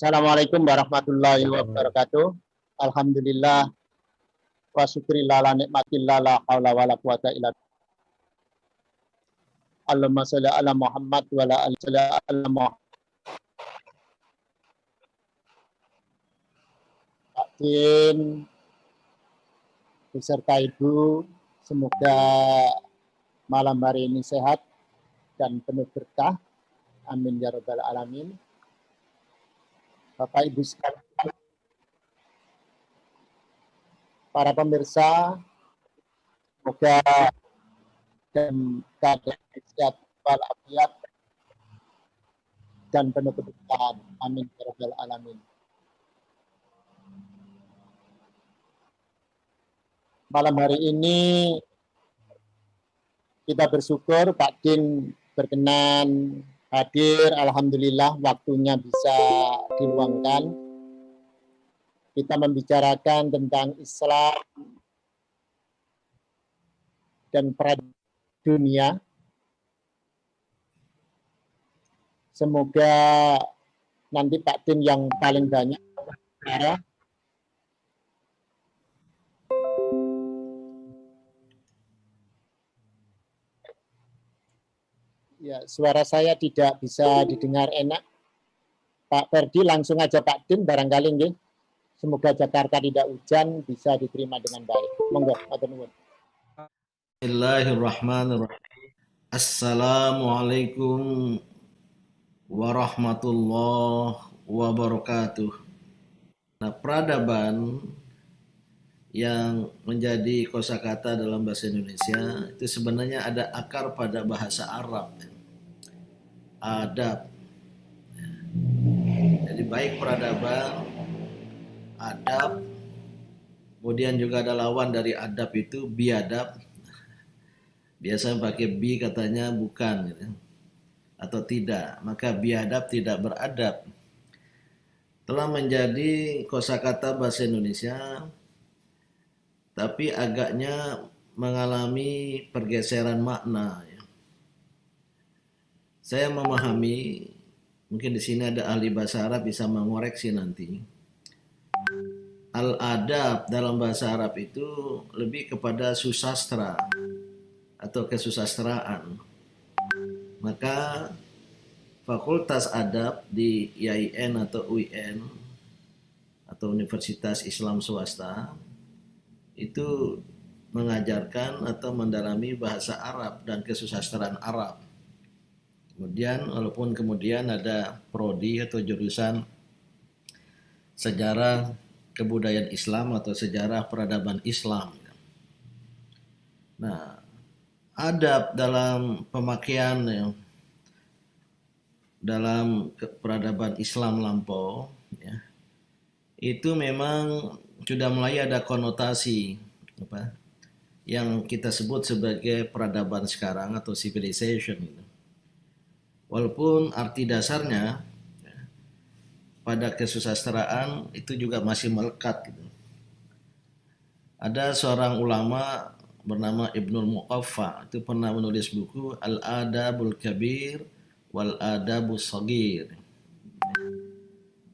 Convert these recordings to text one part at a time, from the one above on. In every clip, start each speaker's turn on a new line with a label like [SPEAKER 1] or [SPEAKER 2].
[SPEAKER 1] Assalamualaikum warahmatullahi wabarakatuh. Alhamdulillah wa syukurillah la nikmatillah la haula wala quwata illa billah. Allahumma shalli ala Muhammad wa ala Muhammad. Beserta Ibu, semoga malam hari ini sehat dan penuh berkah. Amin ya rabbal alamin. Bapak Ibu sekalian, para pemirsa, semoga dan keadaan sehat walafiat dan penuh keberkahan. Amin ya rabbal alamin. Malam hari ini kita bersyukur Pak Din berkenan hadir. Alhamdulillah waktunya bisa diluangkan. Kita membicarakan tentang Islam dan peradaban dunia. Semoga nanti Pak Din yang paling banyak berbicara. Ya, suara saya tidak bisa didengar enak. Pak Ferdi, langsung aja Pak Din barangkali nggih. Semoga Jakarta tidak hujan, bisa diterima dengan baik. Monggo, matur nuwun.
[SPEAKER 2] Bismillahirrahmanirrahim. Assalamualaikum warahmatullahi wabarakatuh. Nah, peradaban yang menjadi kosakata dalam bahasa Indonesia itu sebenarnya ada akar pada bahasa Arab, adab. Jadi baik peradaban, adab, kemudian juga ada lawan dari adab itu biadab. Biasanya pakai bi katanya bukan gitu, atau tidak, maka biadab tidak beradab. Telah menjadi kosakata bahasa Indonesia, tapi agaknya mengalami pergeseran makna. Saya memahami, mungkin di sini ada ahli bahasa Arab bisa mengoreksi nanti. Al-adab dalam bahasa Arab itu lebih kepada susastra atau kesusastraan. Maka Fakultas Adab di IAIN atau UIN atau Universitas Islam Swasta itu mengajarkan atau mendalami bahasa Arab dan kesusastraan Arab. Kemudian walaupun kemudian ada prodi atau jurusan sejarah kebudayaan Islam atau sejarah peradaban Islam. Nah, adab dalam pemakaian dalam peradaban Islam lampau ya, itu memang sudah mulai ada konotasi yang kita sebut sebagai peradaban sekarang atau civilization gitu. Walaupun arti dasarnya ya, pada kesusastraan itu juga masih melekat gitu. Ada seorang ulama bernama Ibnul Muqaffa itu pernah menulis buku Al-Adabul Kabir wal Adabus Saghir.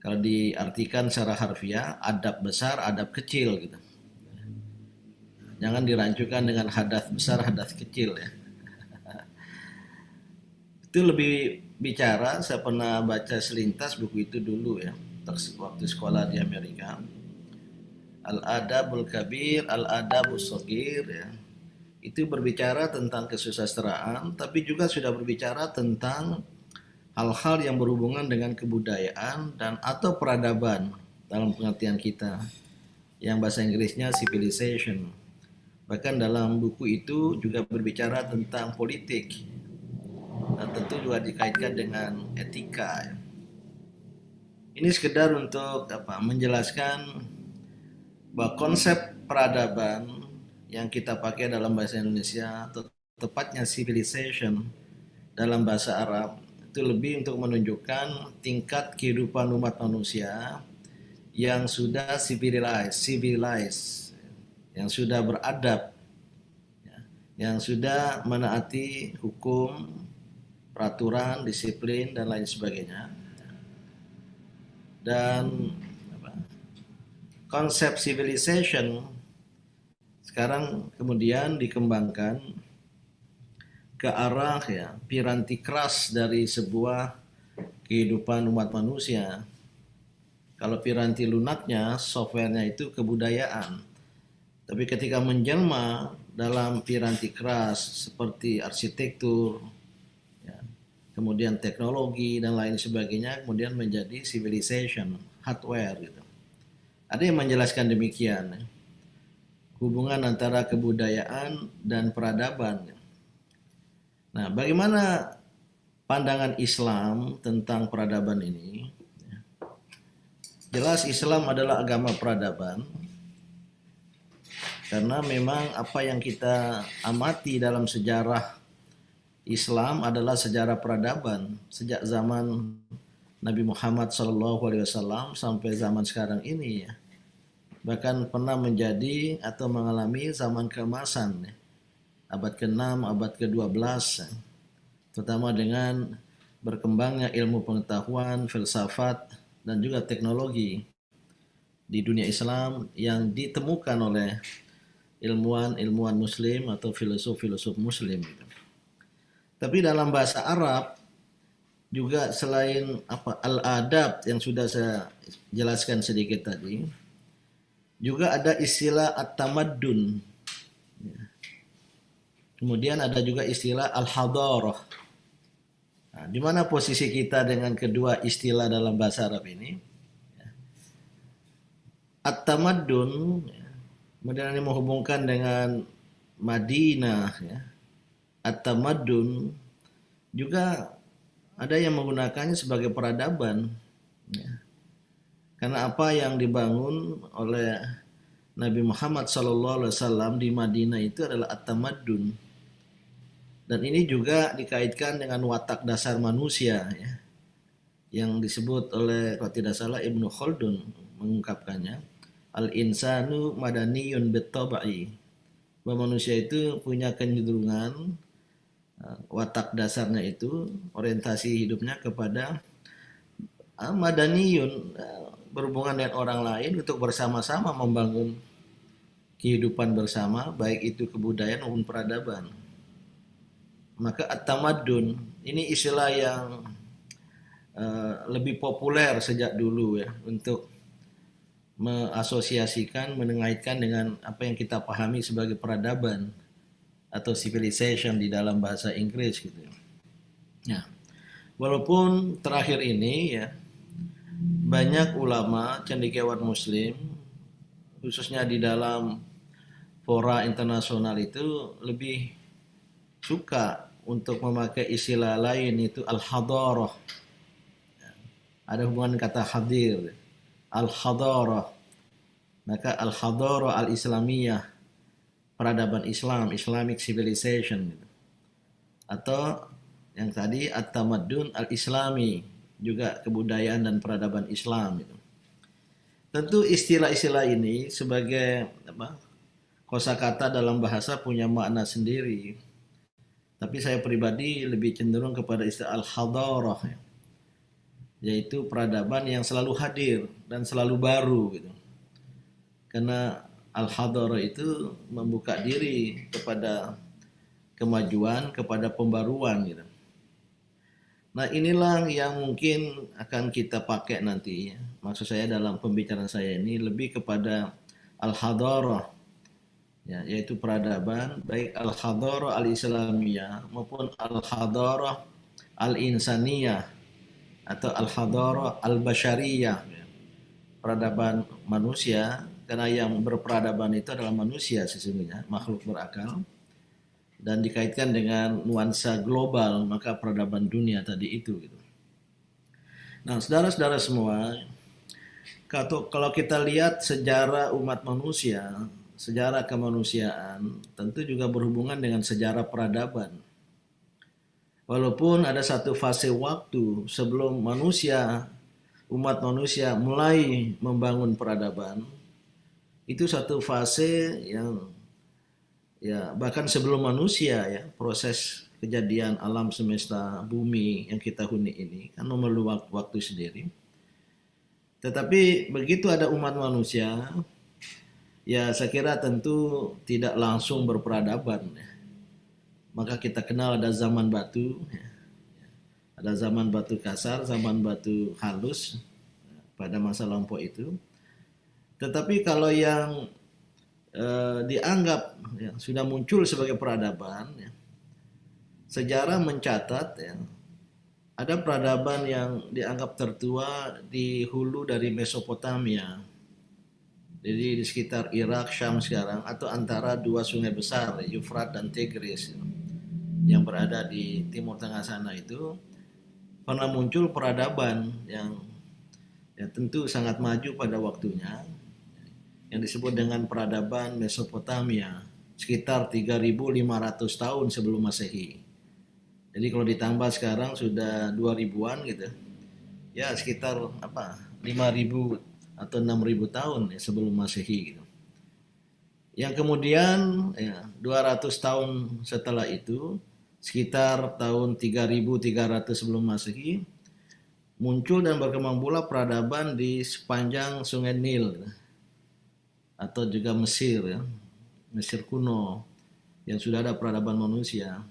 [SPEAKER 2] Kalau diartikan secara harfiah, adab besar, adab kecil gitu. Jangan dirancukan dengan hadas besar, hadas kecil ya. Itu lebih bicara, saya pernah baca selintas buku itu dulu ya, waktu sekolah di Amerika. Al-Adabul Kabir, Al-Adabus Saghir ya. Itu berbicara tentang kesusastraan, tapi juga sudah berbicara tentang hal-hal yang berhubungan dengan kebudayaan dan atau peradaban dalam pengertian kita, yang bahasa Inggrisnya civilization. Bahkan dalam buku itu juga berbicara tentang politik dan tentu juga dikaitkan dengan etika. Ini sekedar untuk menjelaskan bahwa konsep peradaban yang kita pakai dalam bahasa Indonesia atau tepatnya civilization dalam bahasa Arab itu lebih untuk menunjukkan tingkat kehidupan umat manusia yang sudah civilized, yang sudah beradab, yang sudah menaati hukum, peraturan, disiplin, dan lain sebagainya. Dan konsep civilization sekarang kemudian dikembangkan ke arah piranti keras dari sebuah kehidupan umat manusia. Kalau piranti lunaknya, softwarenya itu kebudayaan. Tapi ketika menjelma dalam piranti keras seperti arsitektur, kemudian teknologi dan lain sebagainya, kemudian menjadi civilization, hardware gitu. Ada yang menjelaskan demikian, hubungan antara kebudayaan dan peradaban. Nah, bagaimana pandangan Islam tentang peradaban ini? Jelas Islam adalah agama peradaban, karena memang apa yang kita amati dalam sejarah Islam adalah sejarah peradaban sejak zaman Nabi Muhammad SAW sampai zaman sekarang ini ya. Bahkan pernah menjadi atau mengalami zaman keemasan ya. Abad ke-6, abad ke-12 ya. Terutama dengan berkembangnya ilmu pengetahuan, filsafat dan juga teknologi di dunia Islam yang ditemukan oleh ilmuwan-ilmuwan muslim atau filosof-filosof muslim gitu. Tapi dalam bahasa Arab juga selain al-adab yang sudah saya jelaskan sedikit tadi, juga ada istilah at-tamaddun. Kemudian ada juga istilah al-hadarah. Nah, di mana posisi kita dengan kedua istilah dalam bahasa Arab ini? At-tamaddun, kemudian ini menghubungkan dengan Madinah ya. At-tamaddun juga ada yang menggunakannya sebagai peradaban ya. Karena apa yang dibangun oleh Nabi Muhammad SAW di Madinah itu adalah at-tamaddun. Dan ini juga dikaitkan dengan watak dasar manusia ya, yang disebut oleh, kalau tidak salah, Ibnu Khaldun mengungkapkannya, al-insanu madaniyun bit-tabai, bahwa manusia itu punya kecenderungan, watak dasarnya itu, orientasi hidupnya kepada madaniyun, berhubungan dengan orang lain untuk bersama-sama membangun kehidupan bersama, baik itu kebudayaan maupun peradaban. Maka at-tamaddun ini istilah yang lebih populer sejak dulu ya, untuk mengasosiasikan, mengaitkan dengan apa yang kita pahami sebagai peradaban atau civilization di dalam bahasa Inggris gitu. Ya, walaupun terakhir ini ya banyak ulama cendekiawan Muslim, khususnya di dalam fora internasional itu lebih suka untuk memakai istilah lain, itu al-hadarah. Ada hubungan kata hadir, al-hadarah. Maka al-hadarah al-islamiyah, peradaban Islam, Islamic civilization. Atau yang tadi at-tamaddun al-islami, juga kebudayaan dan peradaban Islam. Tentu istilah-istilah ini sebagai kosakata dalam bahasa punya makna sendiri. Tapi saya pribadi lebih cenderung kepada istilah al-hadarah, yaitu peradaban yang selalu hadir dan selalu baru gitu. Karena al-hadarah itu membuka diri kepada kemajuan, kepada pembaruan gitu. Nah, inilah yang mungkin akan kita pakai nanti ya. Maksud saya dalam pembicaraan saya ini lebih kepada al-hadarah ya, yaitu peradaban, baik al-hadarah al-islamiyah maupun al-hadarah al-insaniyah atau al-hadarah al-bashariyah ya. Peradaban manusia, karena yang berperadaban itu adalah manusia sesungguhnya, makhluk berakal, dan dikaitkan dengan nuansa global, maka peradaban dunia tadi itu gitu. Nah, saudara-saudara semua, kalau kita lihat sejarah umat manusia, sejarah kemanusiaan, tentu juga berhubungan dengan sejarah peradaban. Walaupun ada satu fase waktu sebelum umat manusia mulai membangun peradaban, itu satu fase yang ya bahkan sebelum manusia ya, proses kejadian alam semesta bumi yang kita huni ini kan memerlukan waktu sendiri. Tetapi begitu ada umat manusia, ya saya kira tentu tidak langsung berperadaban. Maka kita kenal ada zaman batu, ada zaman batu kasar, zaman batu halus pada masa lampau itu. Tetapi kalau yang dianggap sudah muncul sebagai peradaban, sejarah mencatat ada peradaban yang dianggap tertua di hulu dari Mesopotamia. Jadi di sekitar Irak, Syam sekarang, atau antara dua sungai besar, Yufrat dan Tigris, yang berada di timur tengah sana itu, pernah muncul peradaban yang tentu sangat maju pada waktunya, yang disebut dengan peradaban Mesopotamia, sekitar 3.500 tahun sebelum Masehi. Jadi kalau ditambah sekarang sudah 2000-an gitu. Ya sekitar 5.000 atau 6.000 tahun sebelum Masehi gitu. Yang kemudian 200 tahun setelah itu, sekitar tahun 3.300 sebelum Masehi, muncul dan berkembang pula peradaban di sepanjang Sungai Nil atau juga Mesir, Mesir kuno, yang sudah ada peradaban manusia.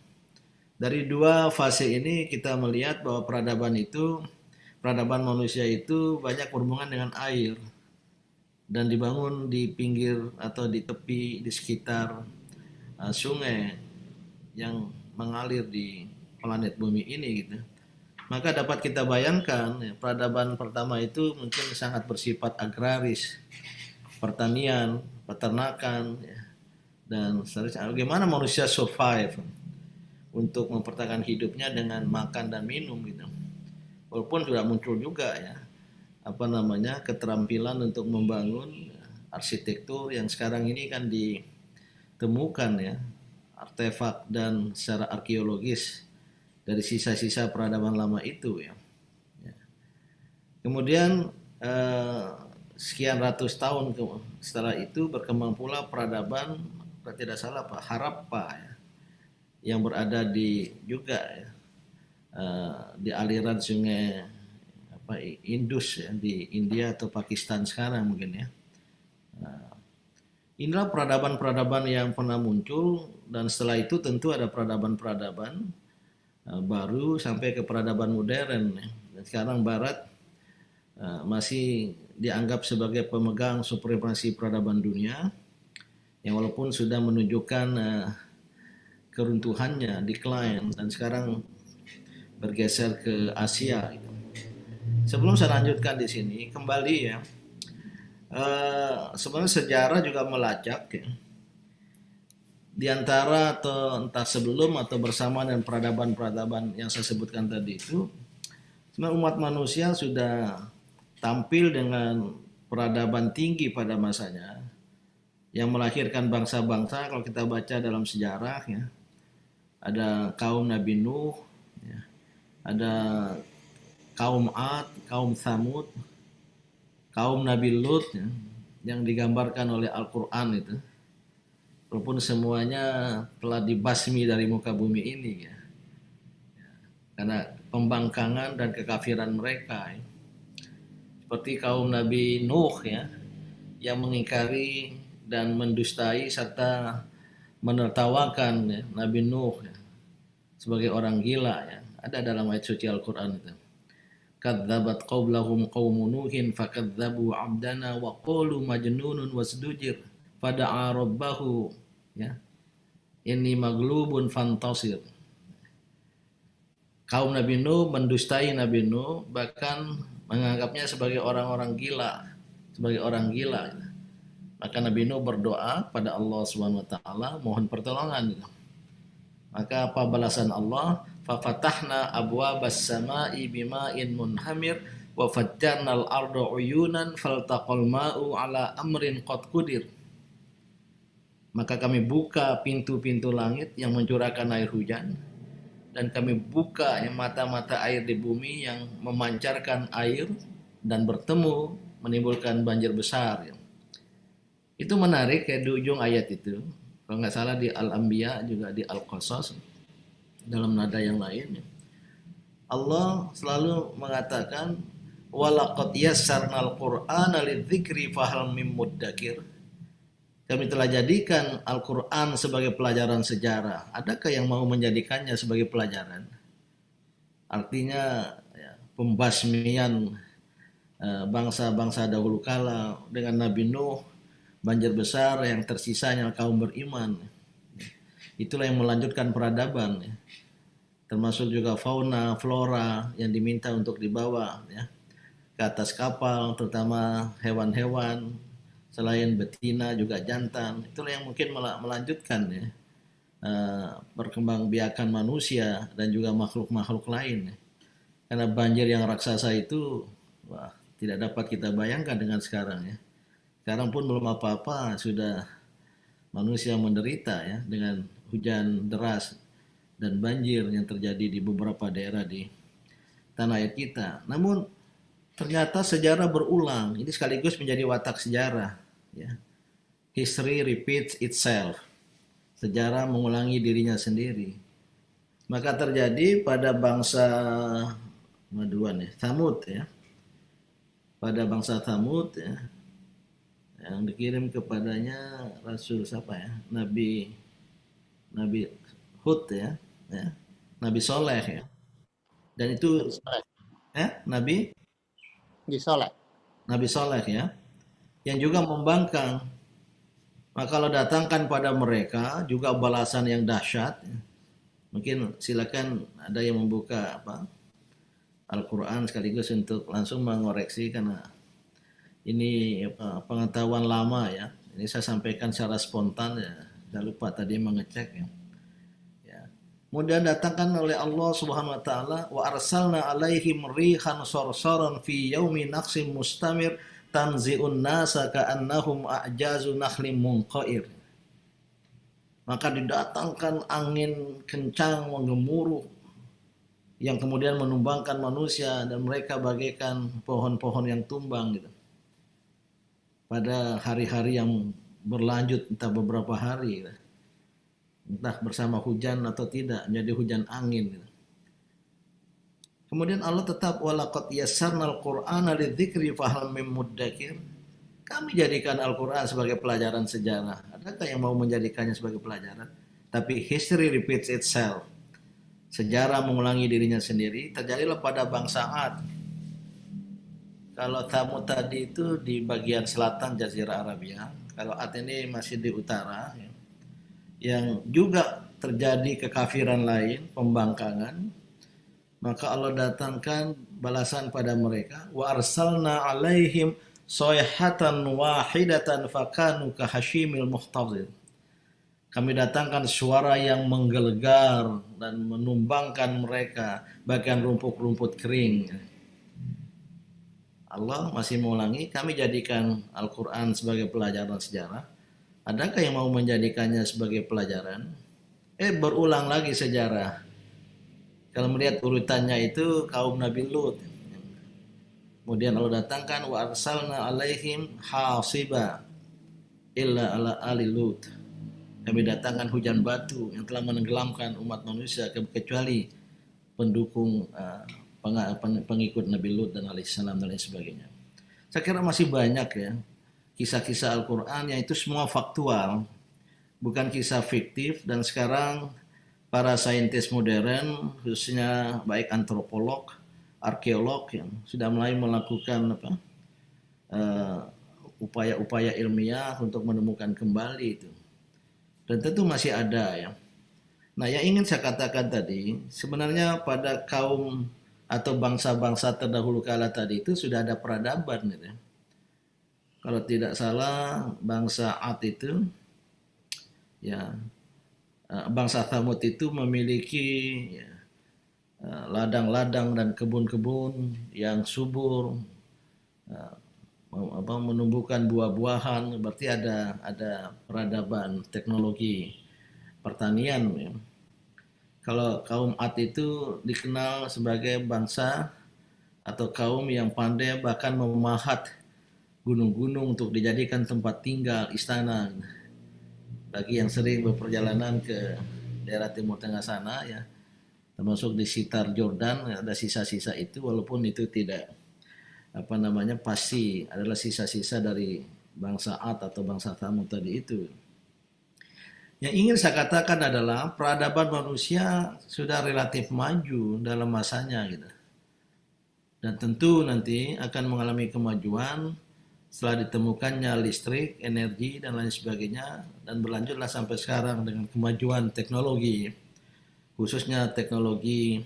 [SPEAKER 2] Dari dua fase ini kita melihat bahwa peradaban manusia itu banyak berhubungan dengan air dan dibangun di pinggir atau di tepi, di sekitar sungai yang mengalir di planet bumi ini gitu. Maka dapat kita bayangkan peradaban pertama itu mungkin sangat bersifat agraris, pertanian, peternakan, dan seterusnya. Bagaimana manusia survive untuk mempertahankan hidupnya dengan makan dan minum gitu. Walaupun sudah muncul juga keterampilan untuk membangun arsitektur yang sekarang ini kan ditemukan artefak dan secara arkeologis dari sisa-sisa peradaban lama itu Kemudian sekian ratus tahun setelah itu berkembang pula peradaban, tidak salah Harappa yang berada di aliran sungai Indus di India atau Pakistan sekarang mungkin Inilah peradaban-peradaban yang pernah muncul, dan setelah itu tentu ada peradaban-peradaban baru sampai ke peradaban modern. Dan sekarang Barat masih dianggap sebagai pemegang supremasi peradaban dunia, yang walaupun sudah menunjukkan keruntuhannya, decline, dan sekarang bergeser ke Asia. Sebelum saya lanjutkan di sini, kembali sebenarnya sejarah juga melacak di antara atau entah sebelum atau bersama dengan peradaban-peradaban yang saya sebutkan tadi itu, sebenarnya umat manusia sudah tampil dengan peradaban tinggi pada masanya, yang melahirkan bangsa-bangsa. Kalau kita baca dalam sejarah ada kaum Nabi Nuh, ada kaum Ad, kaum Thamud, kaum Nabi Lut yang digambarkan oleh Al-Quran itu. Walaupun semuanya telah dibasmi dari muka bumi ini karena pembangkangan dan kekafiran mereka. Seperti kaum Nabi Nuh yang mengingkari dan mendustai serta menertawakan Nabi Nuh sebagai orang gila Ada dalam ayat suci Al-Quran itu. Kadzabat qablahum qaumun Nuhin fakadzabu 'abdana wa qalu majnunun wasdujir fada'a rabbahu inni maglubun fantasir. Kaum Nabi Nuh mendustai Nabi Nuh, bahkan menganggapnya sebagai orang-orang gila, sebagai orang gila. Maka Nabi Nuh berdoa pada Allah Subhanahu wa taala mohon pertolongan. Maka apa balasan Allah? Fafatahna abwabas sama'i bima'in munhamir wa fajjarnal arda uyunan faltaqal ma'u ala amrin qad qudir. Maka kami buka pintu-pintu langit yang mencurahkan air hujan, dan kami buka mata-mata air di bumi yang memancarkan air dan bertemu menimbulkan banjir besar. Itu menarik di ujung ayat itu. Kalau nggak salah di Al-Anbiya juga di Al-Qasas dalam nada yang lain. Allah selalu mengatakan walaqad yassarnal qur'ana lidzikri fahal mim muddakir. Kami telah jadikan Al-Quran sebagai pelajaran sejarah. Adakah yang mau menjadikannya sebagai pelajaran? Artinya ya, pembasmian bangsa-bangsa dahulu kala dengan Nabi Nuh, banjir besar yang tersisanya kaum beriman. Itulah yang melanjutkan peradaban. Ya. Termasuk juga fauna, flora yang diminta untuk dibawa ya, ke atas kapal, terutama hewan-hewan selain betina juga jantan. Itulah yang mungkin melanjutkan ya, perkembangbiakan manusia dan juga makhluk-makhluk lain. Karena banjir yang raksasa itu wah, tidak dapat kita bayangkan dengan sekarang ya. Sekarang pun belum apa-apa sudah manusia menderita ya dengan hujan deras dan banjir yang terjadi di beberapa daerah di tanah air kita. Namun ternyata sejarah berulang. Ini sekaligus menjadi watak sejarah. Ya. History repeats itself. Sejarah mengulangi dirinya sendiri. Maka terjadi pada bangsa Thamud ya. Pada bangsa Thamud ya, yang dikirim kepadanya Rasul siapa ya? Nabi Hud ya, Nabi Soleh ya. Dan itu Nabi Soleh ya, yang juga membangkang. Maka kalau datangkan pada mereka juga balasan yang dahsyat. Mungkin silakan ada yang membuka Al-Quran sekaligus untuk langsung mengoreksi karena ini pengetahuan lama ya. Ini saya sampaikan secara spontan ya. Saya lupa tadi mengecek ya. Kemudian datangkan oleh Allah Subhanahu wa taala wa arsalna alaihim rihan sarsaran fi yaumi naqsim mustamir tanzi'un nasa ka'annahum a'jazu nakhlim munqair. Maka didatangkan angin kencang menggemuruh yang kemudian menumbangkan manusia dan mereka bagaikan pohon-pohon yang tumbang gitu. Pada hari-hari yang berlanjut entah beberapa hari gitu. Entah bersama hujan atau tidak menjadi hujan angin gitu. Kemudian Allah tetap walaqad yassarnal qur'ana lidzikri fahal mim muddakir. Kami jadikan Al-Quran sebagai pelajaran sejarah. Adakah yang mau menjadikannya sebagai pelajaran? Tapi history repeats itself. Sejarah mengulangi dirinya sendiri. Terjadilah pada bangsa Ad. Kalau Thamud tadi itu di bagian selatan Jazirah Arabia. Kalau Ad ini masih di utara. Yang juga terjadi kekafiran lain, pembangkangan. Maka Allah datangkan balasan pada mereka. Wa arsalna alaihim sayhatan wahidatan fakanu kahashimil muhtadhir. Kami datangkan suara yang menggelegar dan menumbangkan mereka bagian rumput-rumput kering. Allah masih mengulangi, kami jadikan Al-Quran sebagai pelajaran sejarah. Adakah yang mau menjadikannya sebagai pelajaran? Berulang lagi sejarah. Kalau melihat urutannya itu kaum Nabi Lut. Kemudian Allah datangkan wa arsalna alaihim hasiba illa ala ali Lut. Kami datangkan hujan batu yang telah menenggelamkan umat manusia kecuali pendukung pengikut Nabi Lut dan alaihissalam dan lain sebagainya. Saya kira masih banyak ya kisah-kisah Al-Quran yang itu semua faktual, bukan kisah fiktif. Dan sekarang para saintis modern, khususnya baik antropolog, arkeolog yang sudah mulai melakukan upaya-upaya ilmiah untuk menemukan kembali itu. Dan tentu masih ada ya. Nah, yang ingin saya katakan tadi, sebenarnya pada kaum atau bangsa-bangsa terdahulu kala tadi itu sudah ada peradaban gitu ya. Kalau tidak salah bangsa Ad itu ya, bangsa Thamud itu memiliki ladang-ladang dan kebun-kebun yang subur, menumbuhkan buah-buahan. Berarti ada peradaban teknologi pertanian ya. Kalau kaum Ad itu dikenal sebagai bangsa atau kaum yang pandai bahkan memahat gunung-gunung untuk dijadikan tempat tinggal, istana. Bagi yang sering berperjalanan ke daerah Timur Tengah sana ya, termasuk di sekitar Jordan ada sisa-sisa itu, walaupun itu tidak apa namanya, pasti adalah sisa-sisa dari bangsa Ad atau bangsa Thamud tadi itu. Yang ingin saya katakan adalah peradaban manusia sudah relatif maju dalam masanya gitu. Dan tentu nanti akan mengalami kemajuan setelah ditemukannya listrik, energi, dan lain sebagainya. Dan berlanjutlah sampai sekarang dengan kemajuan teknologi, khususnya teknologi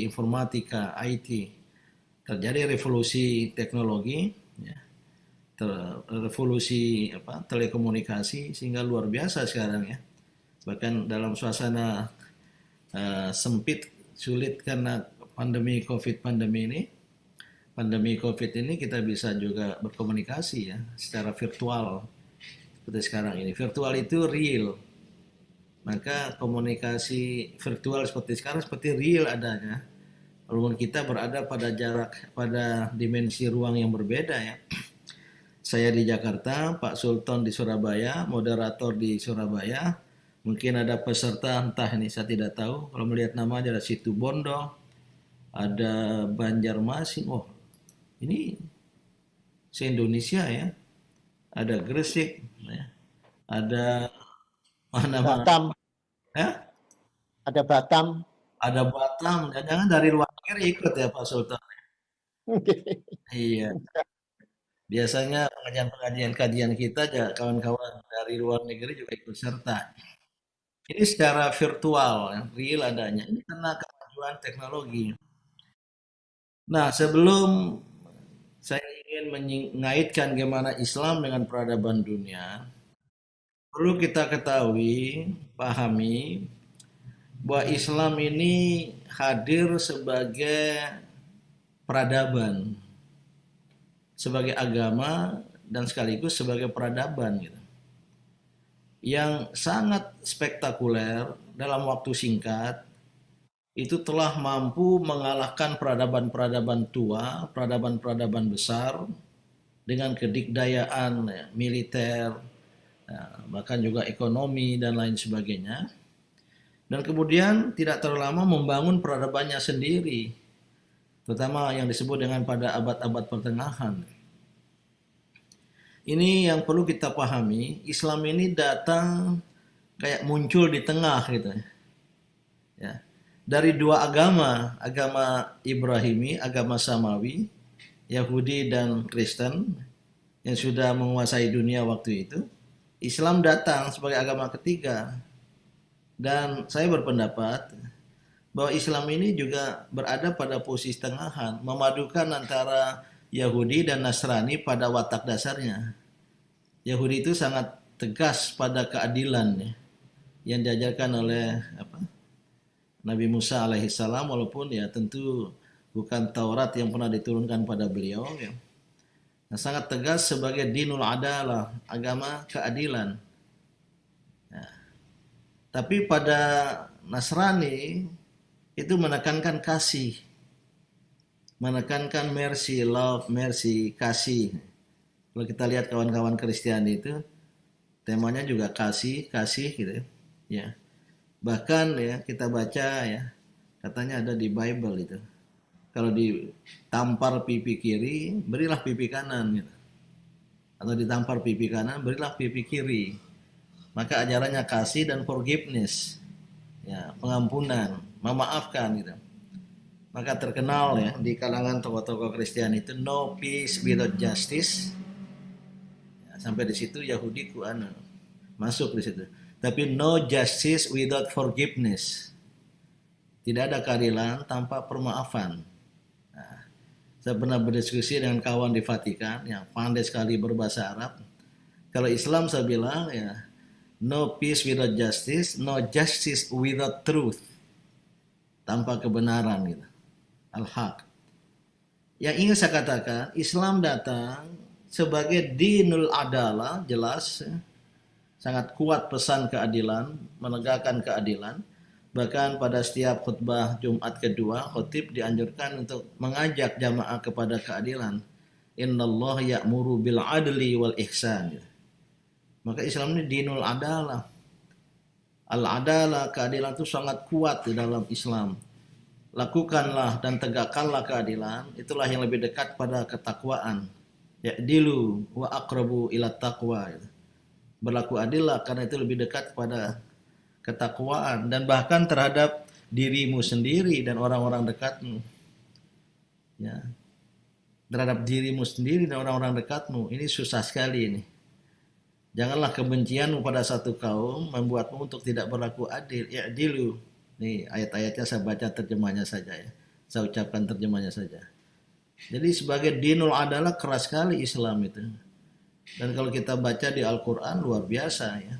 [SPEAKER 2] informatika, IT. Terjadi revolusi teknologi, ya, revolusi telekomunikasi, sehingga luar biasa sekarang ya. Bahkan dalam suasana sempit, sulit karena pandemi COVID ini kita bisa juga berkomunikasi ya secara virtual seperti sekarang ini. Virtual itu real. Maka komunikasi virtual seperti sekarang seperti real adanya. Walaupun kita berada pada dimensi ruang yang berbeda ya. Saya di Jakarta, Pak Sultan di Surabaya, moderator di Surabaya. Mungkin ada peserta, entah ini saya tidak tahu. Kalau melihat nama ada Situbondo, ada Banjarmasin. Oh, ini se-Indonesia ya. Ada Gresik, ya. Ada mana-mana.
[SPEAKER 1] Batam,
[SPEAKER 2] Ya?
[SPEAKER 1] ada Batam.
[SPEAKER 2] Ada Batam. Jangan dari luar negeri ikut ya Pak Sultan. Iya. Biasanya pengajian-pengajian kajian kita kawan-kawan dari luar negeri juga ikut serta. Ini secara virtual, ya, real adanya. Ini karena kemajuan teknologi. Nah, sebelum saya ingin mengaitkan bagaimana Islam dengan peradaban dunia, perlu kita ketahui, pahami, bahwa Islam ini hadir sebagai peradaban, sebagai agama, dan sekaligus sebagai peradaban gitu, yang sangat spektakuler dalam waktu singkat. Itu telah mampu mengalahkan peradaban-peradaban tua, peradaban-peradaban besar dengan kedikdayaan ya, militer, ya, bahkan juga ekonomi dan lain sebagainya. Dan kemudian tidak terlalu lama membangun peradabannya sendiri, terutama yang disebut dengan pada abad-abad pertengahan. Ini yang perlu kita pahami, Islam ini datang kayak muncul di tengah gitu ya. Dari dua agama Ibrahimi, agama Samawi, Yahudi dan Kristen yang sudah menguasai dunia waktu itu, Islam datang sebagai agama ketiga. Dan saya berpendapat bahwa Islam ini juga berada pada posisi tengahan, memadukan antara Yahudi dan Nasrani pada watak dasarnya. Yahudi itu sangat tegas pada keadilan ya, yang diajarkan oleh Nabi Musa alaihissalam, walaupun ya tentu bukan Taurat yang pernah diturunkan pada beliau ya. Nah, sangat tegas sebagai dinul adalah, agama keadilan. Nah, tapi pada Nasrani itu menekankan kasih, menekankan mercy, love, mercy, kasih. Kalau kita lihat kawan-kawan Kristiani itu temanya juga kasih, kasih gitu ya. Bahkan ya kita baca ya, katanya ada di Bible itu. Kalau ditampar pipi kiri, berilah pipi kanan gitu. Atau ditampar pipi kanan, berilah pipi kiri. Maka ajarannya kasih dan forgiveness. Ya, pengampunan, memaafkan gitu. Maka terkenal ya di kalangan tokoh-tokoh Kristen itu no peace without justice. Ya, sampai di situ Yahudi masuk di situ. Tapi no justice without forgiveness. Tidak ada keadilan tanpa permaafan. Nah, saya pernah berdiskusi dengan kawan di Vatikan yang pandai sekali berbahasa Arab. Kalau Islam saya bilang ya, no peace without justice, no justice without truth. Tanpa kebenaran gitu. Al-Haq. Yang ingin saya katakan, Islam datang sebagai dinul adalah, jelas ya, sangat kuat pesan keadilan, menegakkan keadilan. Bahkan pada setiap khutbah Jumat kedua, khotib dianjurkan untuk mengajak jamaah kepada keadilan. Innallaha ya'muru bil adli wal ihsan. Maka Islam ini dinul adalah. Al-adalah, keadilan itu sangat kuat di dalam Islam. lakukanlah dan tegakkanlah keadilan, itulah yang lebih dekat pada ketakwaan. Ya'dilu wa aqrabu ila taqwa. Berlaku adillah karena itu lebih dekat pada ketakwaan, dan bahkan terhadap dirimu sendiri dan orang-orang dekatmu. Ya. Terhadap dirimu sendiri dan orang-orang dekatmu. Ini susah sekali ini. Janganlah kebencianmu pada satu kaum membuatmu untuk tidak berlaku adil. Ya'dilu. Nih ayat-ayatnya saya baca terjemahnya saja ya. Saya ucapkan terjemahnya saja. Jadi sebagai dinul adalah keras sekali Islam itu. Dan kalau kita baca di Al-Quran luar biasa ya.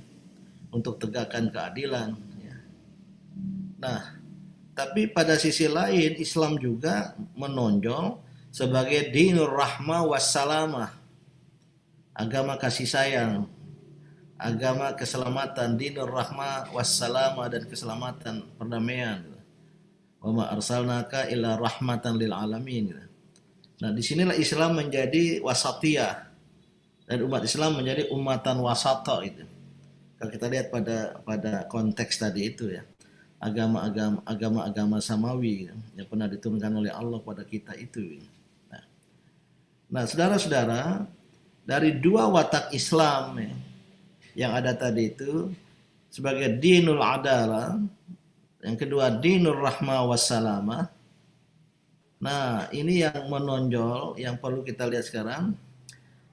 [SPEAKER 2] Untuk tegakkan keadilan. Ya. Nah, tapi pada sisi lain Islam juga menonjol sebagai dinur rahmah wassalamah. Agama kasih sayang. Agama keselamatan, dinur rahmah wassalamah, dan keselamatan, perdamaian. Wa ma arsalnaka illa rahmatan lil alamin. Nah, disinilah Islam menjadi wasatiyah, dan umat Islam menjadi umatan wasata itu. Kalau kita lihat pada konteks tadi itu ya, agama-agama samawi yang pernah diturunkan oleh Allah pada kita itu. Nah, saudara-saudara, dari dua watak Islam ya, yang ada tadi itu sebagai dinul adalah, yang kedua dinur rahmah wassalamah. Nah, ini yang menonjol, yang perlu kita lihat sekarang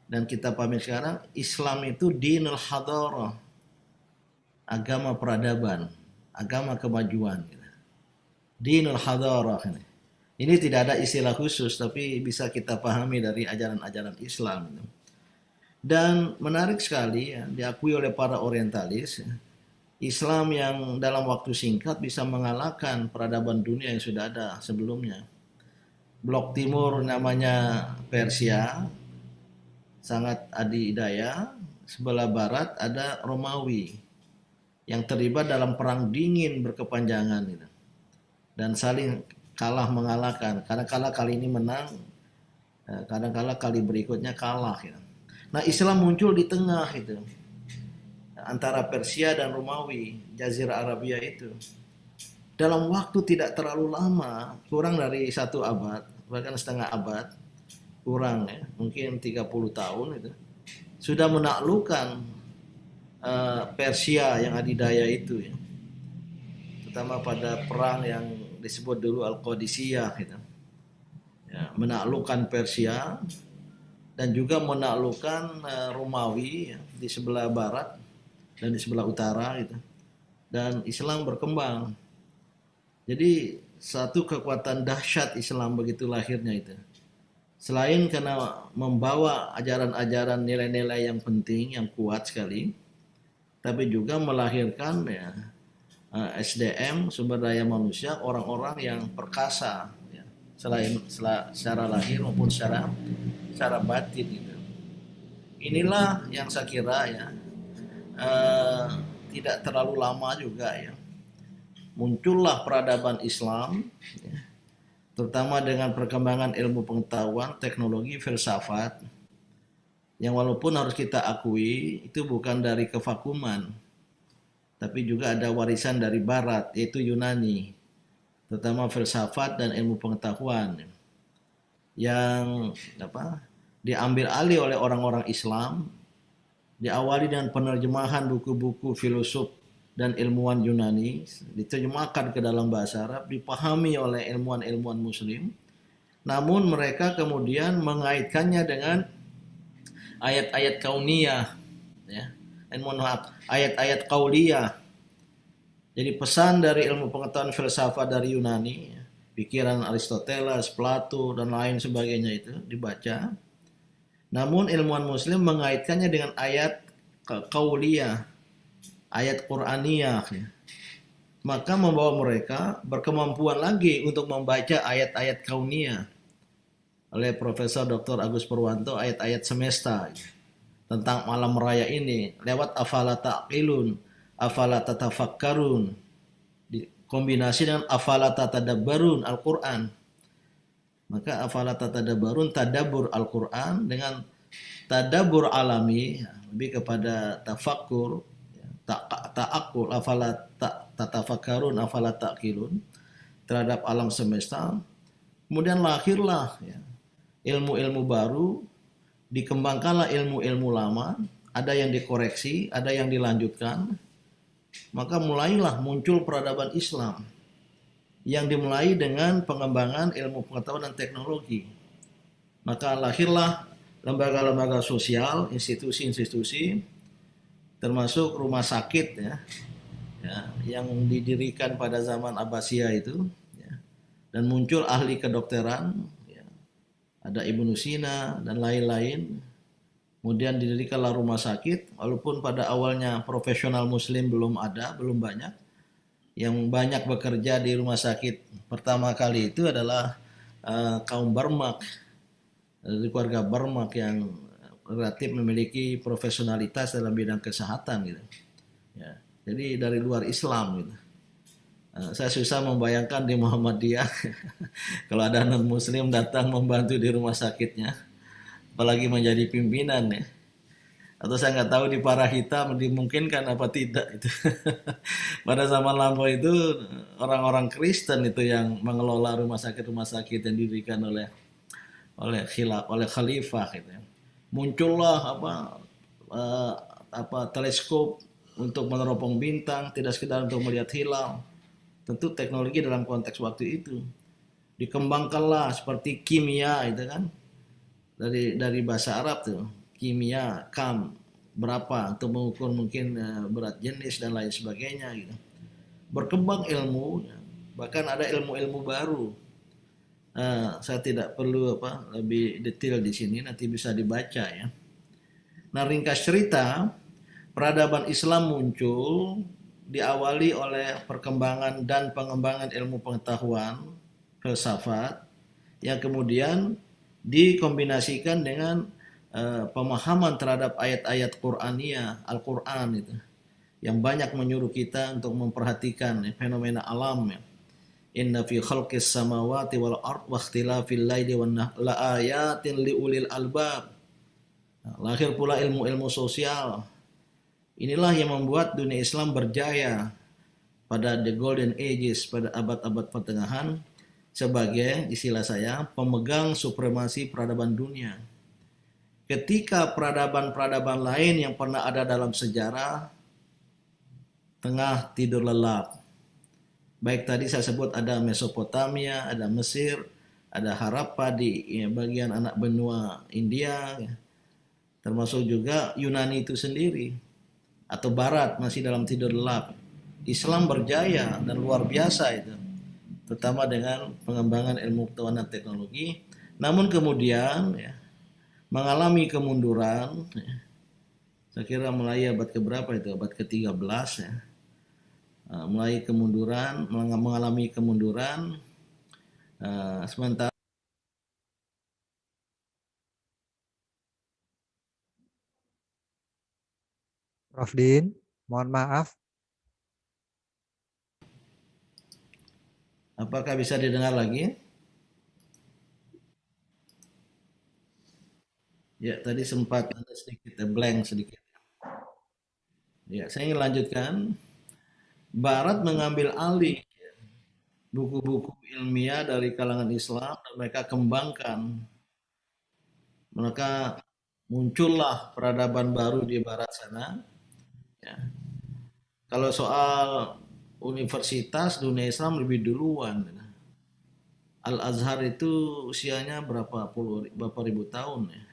[SPEAKER 2] dan kita pahami sekarang. Islam itu dinul hadarah, agama peradaban, agama kemajuan. Dinul hadarah ini tidak ada istilah khusus, tapi bisa kita pahami dari ajaran-ajaran Islam. Dan menarik sekali ya, diakui oleh para orientalis ya, Islam yang dalam waktu singkat bisa mengalahkan peradaban dunia yang sudah ada sebelumnya. Blok timur namanya Persia, sangat adidaya. Sebelah barat ada Romawi yang terlibat dalam perang dingin berkepanjangan gitu. Dan saling kalah mengalahkan. Kadang-kala kali ini menang, kadang-kala kali berikutnya kalah gitu. Nah, Islam muncul di tengah itu, antara Persia dan Romawi, Jazirah Arabia itu. Dalam waktu tidak terlalu lama, kurang dari 1 abad, bahkan setengah abad, kurang ya, mungkin 30 tahun itu, sudah menaklukkan Persia yang adidaya itu ya. Terutama pada perang yang disebut dulu Al-Qadisiyah gitu. Ya, menaklukkan Persia dan juga menaklukkan Romawi ya, di sebelah barat dan di sebelah utara gitu. Dan Islam berkembang. Jadi satu kekuatan dahsyat Islam begitu lahirnya itu. Selain karena membawa ajaran-ajaran nilai-nilai yang penting, yang kuat sekali, tapi juga melahirkan ya, SDM, sumber daya manusia, orang-orang yang perkasa ya, selain secara lahir maupun secara batin gitu. Inilah yang saya kira ya, tidak terlalu lama juga ya, muncullah peradaban Islam ya, terutama dengan perkembangan ilmu pengetahuan, teknologi, filsafat, yang walaupun harus kita akui itu bukan dari kevakuman, tapi juga ada warisan dari Barat, yaitu Yunani, terutama filsafat dan ilmu pengetahuan yang diambil alih oleh orang-orang Islam, diawali dengan penerjemahan buku-buku filosof dan ilmuwan Yunani, diterjemahkan ke dalam bahasa Arab, dipahami oleh ilmuwan-ilmuwan Muslim. Namun mereka kemudian mengaitkannya dengan ayat-ayat kauniyah, ya, ayat-ayat qauliyah. Jadi pesan dari ilmu pengetahuan filsafat dari Yunani, ya, pikiran Aristoteles, Plato dan lain sebagainya itu dibaca. Namun ilmuwan Muslim mengaitkannya dengan ayat qauliyah, ayat Qur'aniyah, ya. Maka membawa mereka berkemampuan lagi untuk membaca ayat-ayat kauniyah. Oleh Profesor Dr. Agus Purwanto, ayat-ayat semesta ya, tentang malam raya ini lewat afala ta'qilun, afala tatafakkarun, dikombinasi dengan afala tatadabbarun Al-Qur'an. Maka afala tatadabbarun, tadabbur Al-Qur'an dengan tadabbur alami, ya, lebih kepada tafakkur, ta'akul, afala tatafakkarun, afala ta'qilun. terhadap alam semesta. Kemudian lahirlah ya, ilmu-ilmu baru, dikembangkanlah ilmu-ilmu lama, ada yang dikoreksi, ada yang dilanjutkan, maka mulailah muncul peradaban Islam yang dimulai dengan pengembangan ilmu pengetahuan dan teknologi. Maka lahirlah lembaga-lembaga sosial, institusi-institusi, termasuk rumah sakit ya, yang didirikan pada zaman Abbasiyah itu, ya, dan muncul ahli kedokteran, ya, ada Ibnu Sina dan lain-lain. Kemudian didirikanlah rumah sakit, walaupun pada awalnya profesional muslim belum ada, belum banyak. Yang banyak bekerja di rumah sakit pertama kali itu adalah kaum Barmak, dari keluarga Barmak yang relatif memiliki profesionalitas dalam bidang kesehatan gitu. Ya, jadi dari luar Islam gitu. Saya susah membayangkan di Muhammadiyah kalau ada non Muslim datang membantu di rumah sakitnya, apalagi menjadi pimpinan ya. Atau saya nggak tahu di Parah Hitam dimungkinkan apa tidak itu. Pada zaman lampau itu orang-orang Kristen itu yang mengelola rumah sakit yang didirikan oleh khalifah gitu ya. Muncullah eh, teleskop untuk meneropong bintang, tidak sekedar untuk melihat hilal. Tentu teknologi dalam konteks waktu itu dikembangkanlah seperti kimia itu kan, dari bahasa Arab tuh, kimia, kam, berapa untuk mengukur mungkin berat jenis dan lain sebagainya gitu. Berkembang ilmu, bahkan ada ilmu-ilmu baru. Saya tidak perlu lebih detail di sini, nanti bisa dibaca ya. Nah, ringkas cerita, peradaban Islam muncul diawali oleh perkembangan dan pengembangan ilmu pengetahuan, filsafat, yang kemudian dikombinasikan dengan pemahaman terhadap ayat-ayat Qur'aniyah, Al-Quran itu, yang banyak menyuruh kita untuk memperhatikan fenomena alam ya. Inna fi khalqis samawati wal ard wa ikhtilafil laili wan nahar la ayatin liulil albab. Lahir pula ilmu-ilmu sosial. Inilah yang membuat dunia Islam berjaya pada the golden ages, pada abad-abad pertengahan, sebagai istilah saya pemegang supremasi peradaban dunia. Ketika peradaban-peradaban lain yang pernah ada dalam sejarah tengah tidur lelap. Baik tadi saya sebut ada Mesopotamia, ada Mesir, ada Harappa di bagian anak benua India, termasuk juga Yunani itu sendiri, atau Barat masih dalam tidur lelap. Islam berjaya dan luar biasa itu, terutama dengan pengembangan ilmu pengetahuan dan teknologi. Namun kemudian mengalami kemunduran, saya kira mulai abad keberapa itu, abad ke-13 ya. Mulai kemunduran, mengalami kemunduran, sementara
[SPEAKER 3] Prof. Din, mohon maaf.
[SPEAKER 2] apakah bisa didengar lagi? Ya, tadi sempat ada sedikit blank sedikit. Ya, saya ingin lanjutkan. Barat mengambil alih buku-buku ilmiah dari kalangan Islam dan mereka kembangkan. Maka muncullah peradaban baru di Barat sana. Ya. Kalau soal universitas dunia Islam lebih duluan. Al-Azhar itu usianya berapa ribu tahun ya.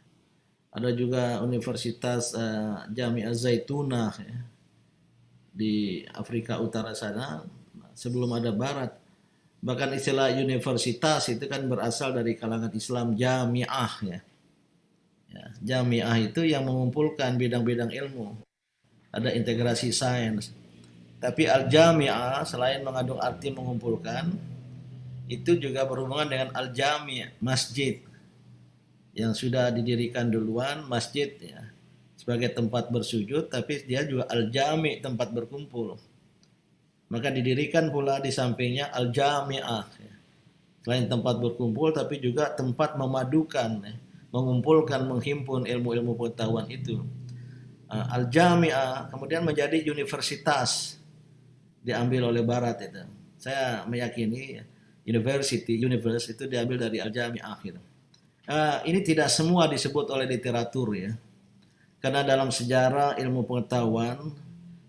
[SPEAKER 2] Ada juga Universitas Jami'ah Zaitunah ya, di Afrika Utara sana sebelum ada Barat. Bahkan istilah universitas itu kan berasal dari kalangan Islam jami'ah ya. Jami'ah itu yang mengumpulkan bidang-bidang ilmu. Ada integrasi sains. Tapi al-jami'ah selain mengandung arti mengumpulkan, itu juga berhubungan dengan al-jami', masjid yang sudah didirikan duluan, masjid ya, sebagai tempat bersujud, tapi dia juga al-jami', tempat berkumpul. Maka didirikan pula di sampingnya al-jami'ah ya. Selain tempat berkumpul tapi juga tempat memadukan ya, mengumpulkan, menghimpun ilmu-ilmu pengetahuan itu. Al-jami'ah kemudian menjadi universitas, diambil oleh Barat itu. Saya meyakini universe itu diambil dari Al-Jami' gitu. Ini tidak semua disebut oleh literatur ya. Karena dalam sejarah ilmu pengetahuan,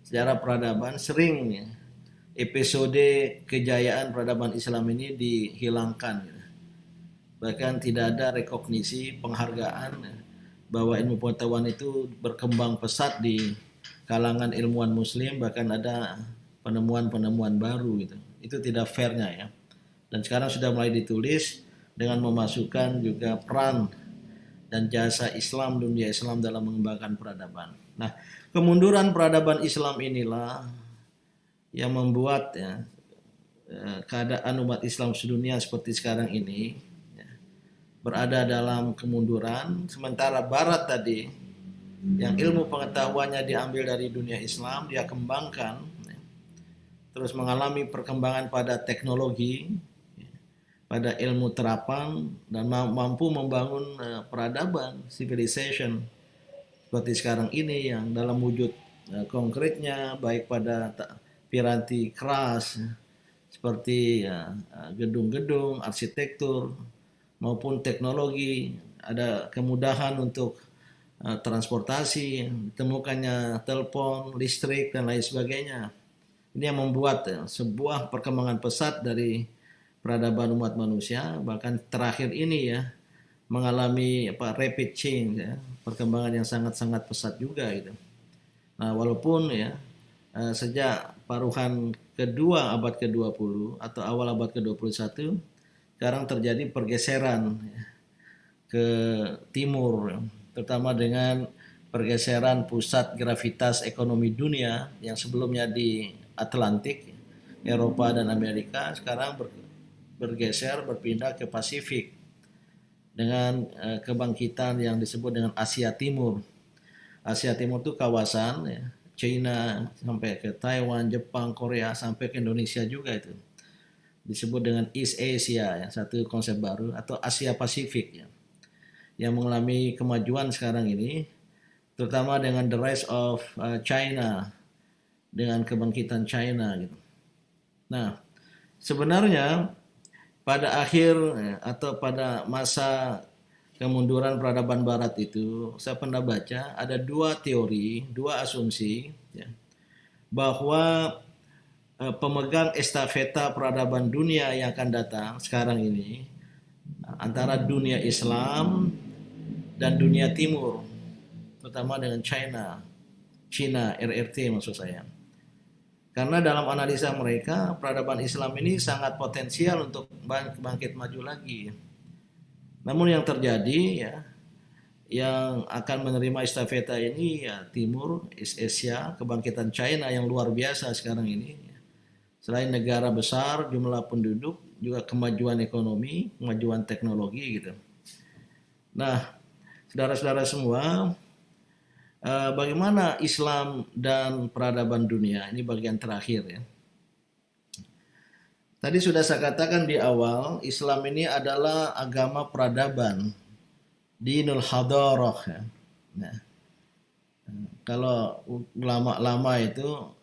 [SPEAKER 2] sejarah peradaban sering ya, episode kejayaan peradaban Islam ini dihilangkan. Ya. Bahkan tidak ada rekognisi penghargaan ya, bahwa ilmu pengetahuan itu berkembang pesat di kalangan ilmuwan muslim, bahkan ada penemuan-penemuan baru gitu. Itu tidak fairnya ya. Dan sekarang sudah mulai ditulis dengan memasukkan juga peran dan jasa Islam, dunia Islam dalam mengembangkan peradaban. Nah, kemunduran peradaban Islam inilah yang membuat ya, keadaan umat Islam sedunia seperti sekarang ini ya, berada dalam kemunduran, sementara Barat tadi yang ilmu pengetahuannya diambil dari dunia Islam, dia kembangkan, ya, terus mengalami perkembangan pada teknologi, pada ilmu terapan, dan mampu membangun peradaban, civilization seperti sekarang ini yang dalam wujud konkretnya, baik pada piranti keras seperti gedung-gedung, arsitektur maupun teknologi, ada kemudahan untuk transportasi, ditemukannya telepon, listrik dan lain sebagainya. Ini yang membuat sebuah perkembangan pesat dari peradaban umat manusia, bahkan terakhir ini ya mengalami rapid change ya, perkembangan yang sangat-sangat pesat juga gitu. Nah, walaupun ya sejak paruhan kedua abad ke-20 atau awal abad ke-21 sekarang terjadi pergeseran ya, ke timur ya, terutama dengan pergeseran pusat gravitas ekonomi dunia yang sebelumnya di Atlantik, Eropa dan Amerika, sekarang bergeser berpindah ke Pasifik dengan kebangkitan yang disebut dengan Asia Timur. Asia Timur itu kawasan ya, China sampai ke Taiwan, Jepang, Korea sampai ke Indonesia juga itu. Disebut dengan East Asia ya, satu konsep baru, atau Asia Pasifik ya, yang mengalami kemajuan sekarang ini, terutama dengan the rise of China, dengan kebangkitan China gitu. Nah, sebenarnya pada akhir atau pada masa kemunduran peradaban Barat itu, saya pernah baca ada dua teori, dua asumsi ya, bahwa pemegang estafeta peradaban dunia yang akan datang sekarang ini antara dunia Islam dan dunia Timur, terutama dengan China, RRT maksud saya. Karena dalam analisa mereka, peradaban Islam ini sangat potensial untuk bangkit maju lagi. Namun yang terjadi ya, yang akan menerima estafeta ini ya Timur, East Asia, kebangkitan China yang luar biasa sekarang ini. Selain negara besar, jumlah penduduk, juga kemajuan ekonomi, kemajuan teknologi gitu. Nah, saudara-saudara semua, bagaimana Islam dan peradaban dunia? Ini bagian terakhir ya. Tadi sudah saya katakan di awal, Islam ini adalah agama peradaban, dinul hadarah ya. Nah, kalau ulama-ulama itu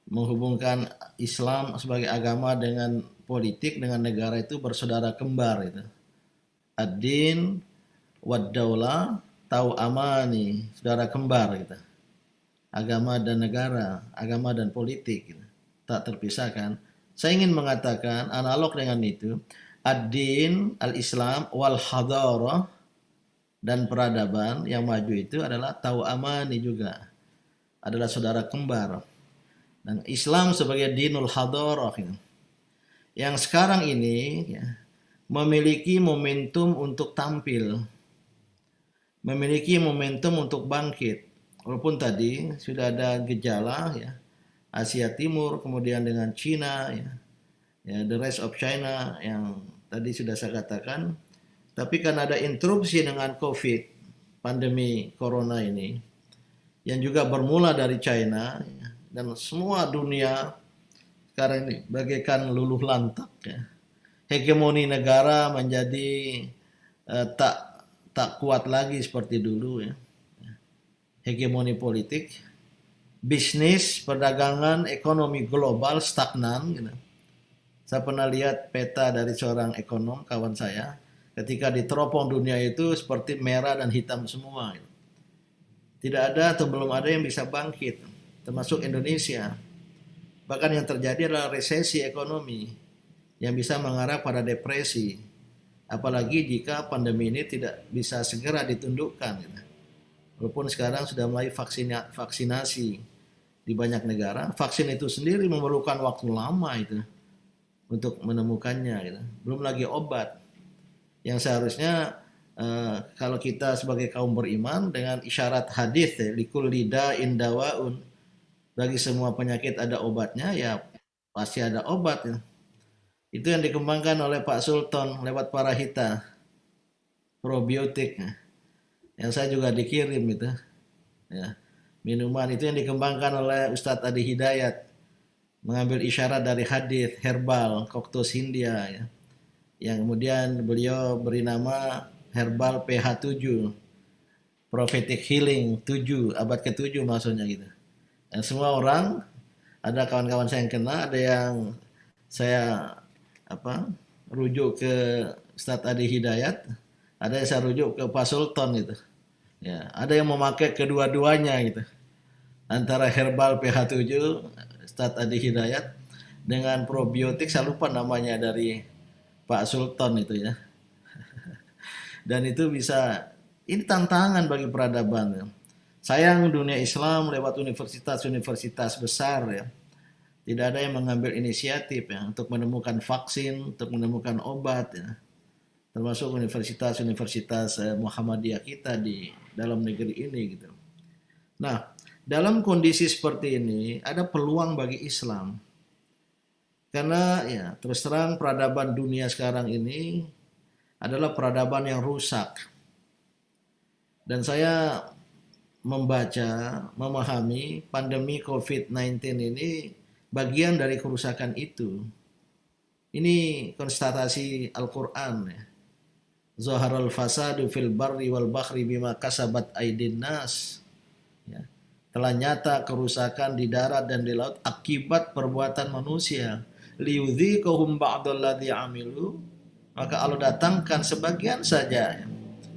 [SPEAKER 2] menghubungkan Islam sebagai agama dengan politik, dengan negara itu bersaudara kembar itu. Ad-din wad-daulah tahu amani, saudara kembar gitu. Agama dan negara, agama dan politik gitu. Tak terpisahkan. Saya ingin mengatakan analog dengan itu, ad-din, al-Islam, wal hadarah dan peradaban yang maju itu adalah tahu amani juga. Adalah saudara kembar. Dan Islam sebagai dinul hadarah gitu, yang sekarang ini ya, memiliki momentum untuk tampil, memiliki momentum untuk bangkit. Walaupun tadi sudah ada gejala ya, Asia Timur, kemudian dengan China ya, the rise of China yang tadi sudah saya katakan. Tapi kan ada interupsi dengan COVID, pandemi corona ini, yang juga bermula dari China ya, dan semua dunia sekarang ini bagaikan luluh lantak ya. Hegemoni negara menjadi tak kuat lagi seperti dulu ya. Hegemoni politik, bisnis, perdagangan, ekonomi global stagnan gitu. Saya pernah lihat peta dari seorang ekonom kawan saya, ketika di teropong dunia itu seperti merah dan hitam semua. Tidak ada atau belum ada yang bisa bangkit, termasuk Indonesia. Bahkan yang terjadi adalah resesi ekonomi yang bisa mengarah pada depresi. Apalagi jika pandemi ini tidak bisa segera ditundukkan. Walaupun sekarang sudah mulai vaksinasi di banyak negara, vaksin itu sendiri memerlukan waktu lama itu untuk menemukannya. Belum lagi obat yang seharusnya kalau kita sebagai kaum beriman dengan isyarat hadis likul lida indawaun, bagi semua penyakit ada obatnya, ya pasti ada obat. Itu yang dikembangkan oleh Pak Sultan lewat Parahita, probiotik, yang saya juga dikirim itu. Ya. Minuman itu yang dikembangkan oleh Ustadz Adi Hidayat, mengambil isyarat dari hadis herbal Cocos India, ya. Yang kemudian beliau beri nama herbal PH7, prophetic healing 7, abad ke-7 maksudnya gitu. Dan semua orang, ada kawan-kawan saya yang kena, ada yang saya rujuk ke Ustadz Adi Hidayat, ada yang saya rujuk ke Pak Sultan gitu. Ya, ada yang memakai kedua-duanya gitu. Antara herbal PH7 Ustadz Adi Hidayat dengan probiotik, saya lupa namanya dari Pak Sultan itu ya. Dan itu bisa, ini tantangan bagi peradaban ya. Sayang dunia Islam lewat universitas-universitas besar ya, tidak ada yang mengambil inisiatif ya untuk menemukan vaksin, untuk menemukan obat ya. Termasuk universitas-universitas Muhammadiyah kita di dalam negeri ini gitu. Nah, dalam kondisi seperti ini ada peluang bagi Islam. Karena ya terus terang peradaban dunia sekarang ini adalah peradaban yang rusak. Dan saya membaca, memahami pandemi COVID-19 ini bagian dari kerusakan itu. Ini konstatasi Al-Quran ya. Zaharal fasadu fil barri wal bahri bima kasabat aydin nas. Ya. Telah nyata kerusakan di darat dan di laut akibat perbuatan manusia. Liyudhiqahum ba'dalladzi amilu. Maka Allah datangkan sebagian saja ya,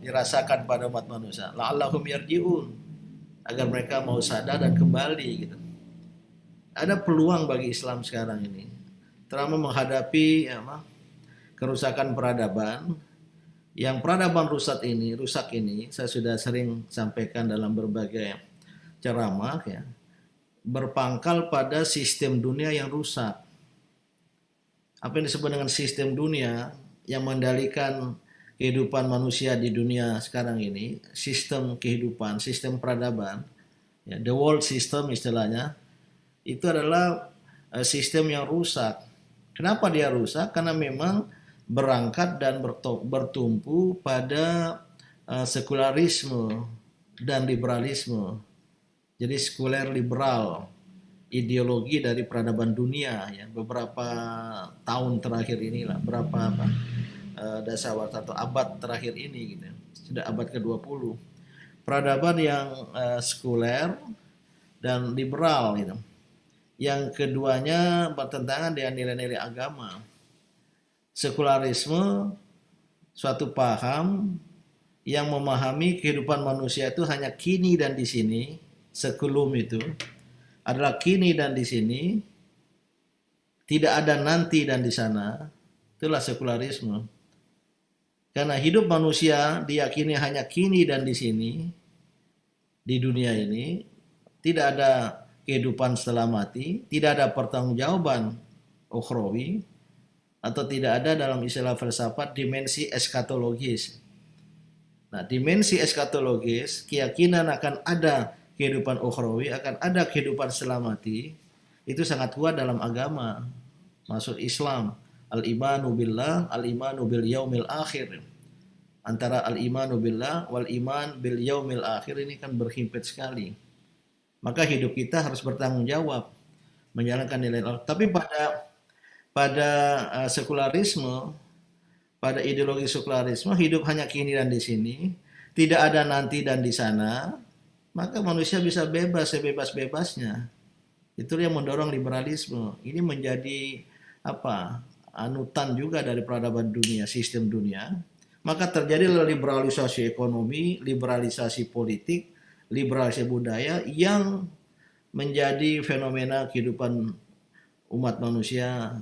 [SPEAKER 2] dirasakan pada umat manusia. La'allahum yarji'un, agar mereka mau sadar dan kembali gitu. Ada peluang bagi Islam sekarang ini terutama menghadapi kerusakan peradaban. Yang peradaban rusak ini saya sudah sering sampaikan dalam berbagai ceramah ya, berpangkal pada sistem dunia yang rusak. Apa yang disebut dengan sistem dunia yang mengendalikan kehidupan manusia di dunia sekarang ini, sistem kehidupan, sistem peradaban, ya, the world system istilahnya, itu adalah sistem yang rusak. Kenapa dia rusak? Karena memang berangkat dan bertumpu pada sekularisme dan liberalisme. Jadi sekuler liberal, ideologi dari peradaban dunia ya, beberapa tahun terakhir inilah, dasar atau abad terakhir ini gitu. Sudah abad ke-20. Peradaban yang sekuler dan liberal gitu. Yang keduanya bertentangan dengan nilai-nilai agama. Sekularisme suatu paham yang memahami kehidupan manusia itu hanya kini dan di sini. Sekulum itu adalah kini dan di sini, tidak ada nanti dan di sana. Itulah sekularisme. Karena hidup manusia diyakini hanya kini dan di sini, di dunia ini, tidak ada kehidupan setelah mati, tidak ada pertanggungjawaban ukhrawi, atau tidak ada dalam istilah filsafat dimensi eskatologis. Nah, dimensi eskatologis, keyakinan akan ada kehidupan ukhrawi, akan ada kehidupan setelah mati, itu sangat kuat dalam agama, masuk Islam. Al-imanu billah, al-imanu bil yaumil akhir. Antara al-imanu billah wal iman bil yaumil akhir ini kan berhimpit sekali. Maka hidup kita harus bertanggung jawab menjalankan nilai Allah. Tapi pada sekularisme, pada ideologi sekularisme, hidup hanya kini dan di sini, tidak ada nanti dan di sana, maka manusia bisa bebas sebebas-bebasnya. Itu yang mendorong liberalisme. Ini menjadi anutan juga dari peradaban dunia, sistem dunia, maka terjadi liberalisasi ekonomi, liberalisasi politik, liberalisasi budaya yang menjadi fenomena kehidupan umat manusia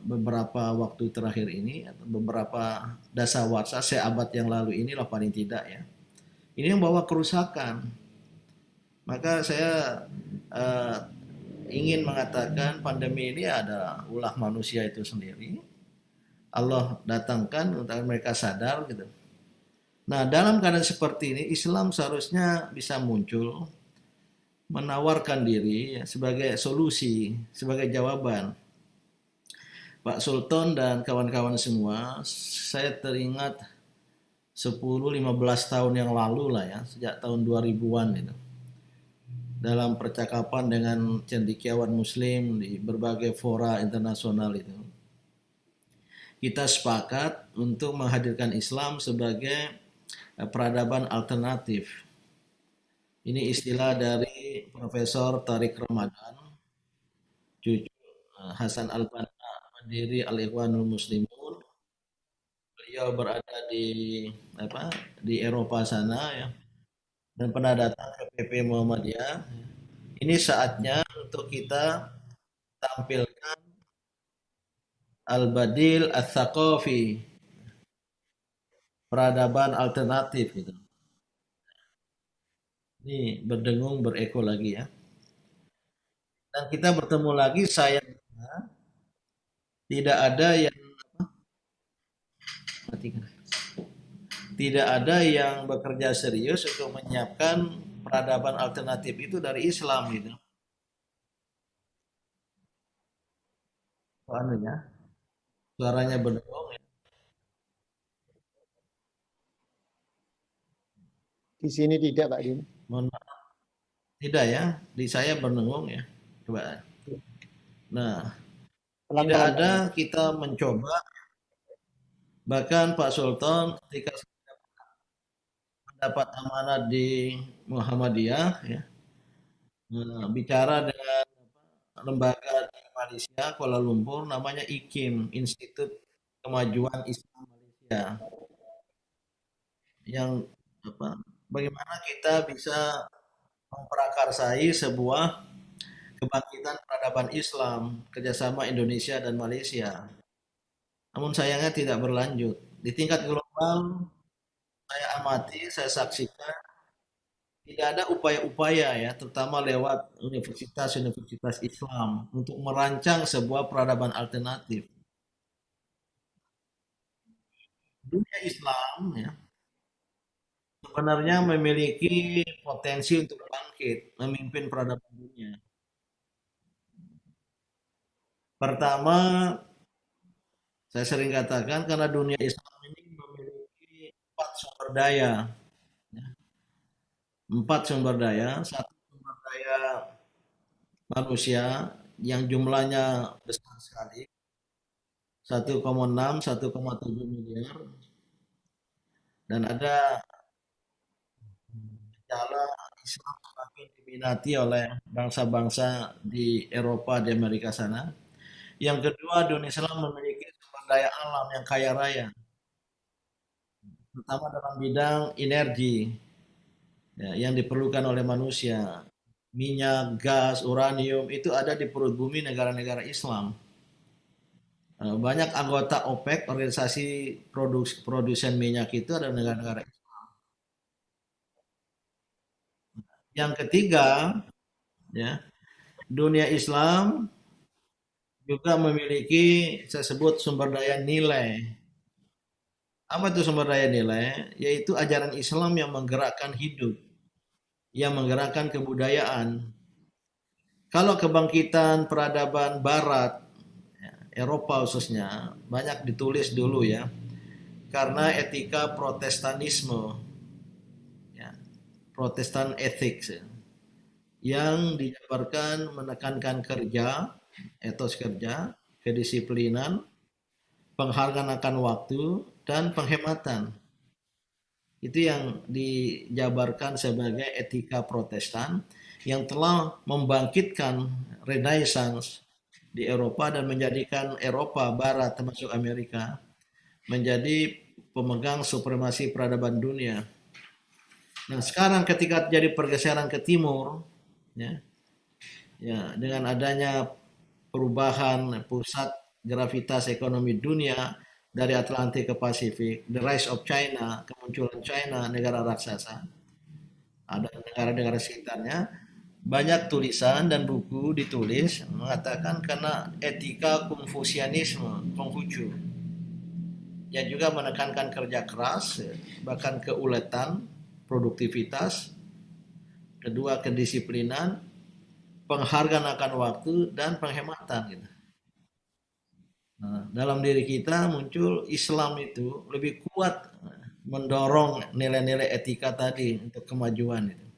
[SPEAKER 2] beberapa waktu terakhir ini, atau beberapa dasawarsa seabad yang lalu inilah paling tidak ya. Ini yang membawa kerusakan. Maka saya ingin mengatakan pandemi ini adalah ulah manusia itu sendiri. Allah datangkan untuk mereka sadar gitu. Nah, dalam keadaan seperti ini Islam seharusnya bisa muncul menawarkan diri ya, sebagai solusi, sebagai jawaban. Pak Sultan dan kawan-kawan semua, saya teringat 10-15 tahun yang lalu lah ya, sejak tahun 2000-an itu. Dalam percakapan dengan cendekiawan muslim di berbagai fora internasional itu, kita sepakat untuk menghadirkan Islam sebagai peradaban alternatif. Ini istilah dari Profesor Tariq Ramadan, cucu Hasan Al-Banna, pendiri Al-Ikhwanul Muslimun. Beliau berada di Eropa sana ya, dan pernah datang ke PP Muhammadiyah. Ini saatnya untuk kita tampilkan Al-Badil Ats-Tsaqafi, peradaban alternatif gitu. Ini berdengung bereko lagi ya. Dan kita bertemu lagi, sayangnya tidak ada yang tidak ada yang bekerja serius untuk menyiapkan peradaban alternatif itu dari Islam gitu. Soalnya suaranya berdengung ya.
[SPEAKER 1] Di sini tidak, Pak Din.
[SPEAKER 2] Mohon maaf. Tidak ya, di saya berdengung ya. Coba. Nah, tidak ada kita mencoba, bahkan Pak Sultan ketika mendapat amanat di Muhammadiyah ya, bicara dengan lembaga di Malaysia, Kuala Lumpur, namanya IKIM, Institut Kemajuan Islam Malaysia, yang bagaimana kita bisa memprakarsai sebuah kebangkitan peradaban Islam kerjasama Indonesia dan Malaysia. Namun sayangnya tidak berlanjut. Di tingkat global, saya amati, saya saksikan, tidak ada upaya-upaya ya, terutama lewat universitas-universitas Islam untuk merancang sebuah peradaban alternatif. Dunia Islam ya, sebenarnya memiliki potensi untuk bangkit, memimpin peradaban dunia. Pertama, saya sering katakan karena dunia Islam ini memiliki 4 sumber daya. Ya. 4 sumber daya, satu sumber daya manusia yang jumlahnya besar sekali, 1,6, 1,7 miliar, dan ada gejala Islam semakin diminati oleh bangsa-bangsa di Eropa, di Amerika sana. Yang kedua, dunia Islam memiliki sumber daya alam yang kaya raya, terutama dalam bidang energi ya, yang diperlukan oleh manusia. Minyak, gas, uranium itu ada di perut bumi negara-negara Islam. Banyak anggota OPEC, organisasi produsen minyak itu ada negara-negara Islam. Yang ketiga, ya, dunia Islam juga memiliki saya sebut sumber daya nilai. Apa itu sumber daya nilai? Yaitu ajaran Islam yang menggerakkan hidup, yang menggerakkan kebudayaan. Kalau kebangkitan peradaban Barat, ya, Eropa khususnya, banyak ditulis dulu ya, karena etika Protestanisme, ya, Protestan ethics, ya, yang dijabarkan menekankan kerja, etos kerja, kedisiplinan, penghargaan akan waktu, dan penghematan. Itu yang dijabarkan sebagai etika Protestan yang telah membangkitkan Renaissance di Eropa dan menjadikan Eropa Barat termasuk Amerika menjadi pemegang supremasi peradaban dunia. Nah, sekarang ketika terjadi pergeseran ke timur, ya, ya dengan adanya perubahan pusat gravitas ekonomi dunia dari Atlantik ke Pasifik, the rise of China, kemunculan China, negara raksasa, ada negara-negara sekitarnya, banyak tulisan dan buku ditulis mengatakan karena etika Konfusianisme, Konghucu, yang juga menekankan kerja keras, bahkan keuletan, produktivitas, kedua kedisiplinan, penghargaan akan waktu dan penghematan gitu. Nah, dalam diri kita muncul Islam itu lebih kuat mendorong nilai-nilai etika tadi untuk kemajuan itu.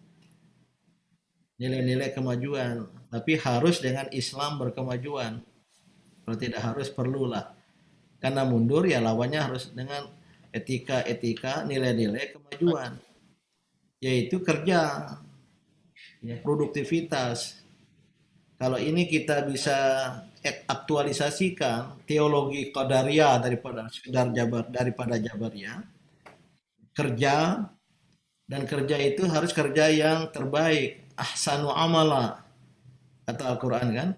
[SPEAKER 2] Nilai-nilai kemajuan, tapi harus dengan Islam berkemajuan. Kalau tidak harus perlulah. Karena mundur ya lawannya harus dengan etika-etika, nilai-nilai kemajuan. Yaitu kerja, ya, produktivitas. Kalau ini kita bisa aktualisasikan teologi qadariyah daripada sekedar jabariyah, kerja, dan kerja itu harus kerja yang terbaik, ahsanu amala kata Al-Quran kan.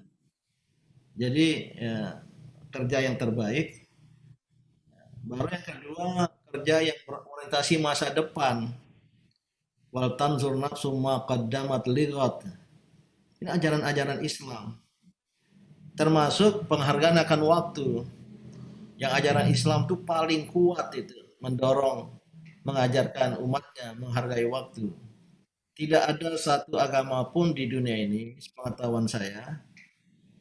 [SPEAKER 2] Jadi ya, kerja yang terbaik. Baru yang kedua, kerja yang berorientasi masa depan. Wal tanzur nafsu ma qaddamat lighat. Ini ajaran-ajaran Islam. Termasuk penghargaan akan waktu. Yang ajaran Islam itu paling kuat itu, mendorong, mengajarkan umatnya menghargai waktu. Tidak ada satu agama pun di dunia ini, sepengetahuan saya,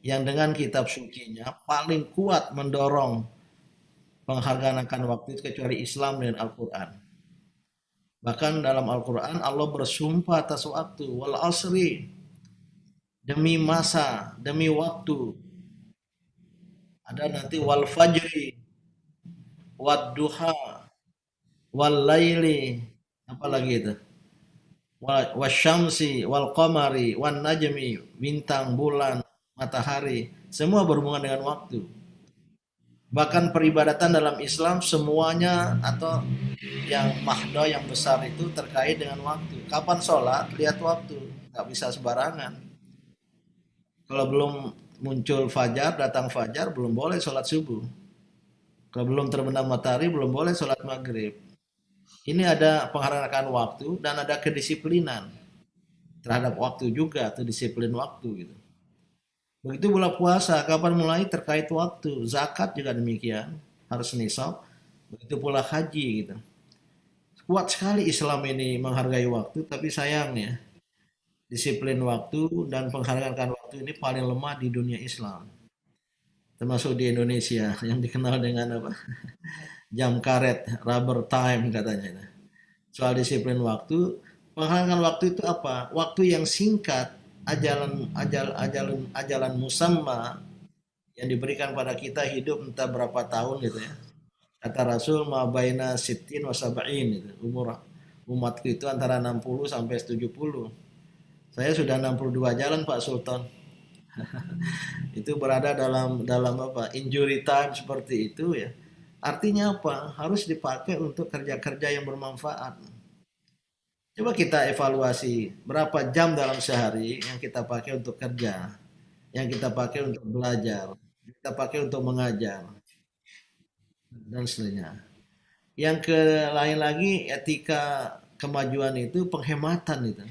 [SPEAKER 2] yang dengan kitab sucinya paling kuat mendorong penghargaan akan waktu itu kecuali Islam dan Al-Quran. Bahkan dalam Al-Quran Allah bersumpah atas waktu, wal asri, demi masa, demi waktu. Ada nanti wal fajri, wad duha, wal laili, apa lagi itu? Wasyamsi, wal qamari, wan najmi, bintang, bulan, matahari, semua berhubungan dengan waktu. Bahkan peribadatan dalam Islam semuanya atau yang mahdo yang besar itu terkait dengan waktu. Kapan sholat? Lihat waktu, nggak bisa sembarangan. Kalau belum muncul fajar, datang fajar, belum boleh sholat subuh. Kalau belum terbenam matahari, belum boleh sholat maghrib. Ini ada penghargaan waktu dan ada kedisiplinan terhadap waktu juga, atau disiplin waktu gitu. Begitu pula puasa, kapan mulai terkait waktu. Zakat juga demikian, harus nisab. Begitu pula haji gitu. Kuat sekali Islam ini menghargai waktu, tapi sayangnya disiplin waktu dan penghargaan waktu ini paling lemah di dunia Islam. Termasuk di Indonesia yang dikenal dengan apa? Jam karet, rubber time katanya. Soal disiplin waktu, penghargaan waktu itu apa? Waktu yang singkat, ajalan musamma yang diberikan pada kita hidup entah berapa tahun gitu ya. Kata Rasul ma baina sittin wa sab'in gitu. Umur umatku itu antara 60 sampai 70. Saya sudah 62 jalan Pak Sultan. Itu berada dalam apa? Injury time seperti itu ya. Artinya apa? Harus dipakai untuk kerja-kerja yang bermanfaat. Coba kita evaluasi berapa jam dalam sehari yang kita pakai untuk kerja, yang kita pakai untuk belajar, yang kita pakai untuk mengajar, dan seterusnya. Yang ke lain lagi etika kemajuan itu penghematan itu.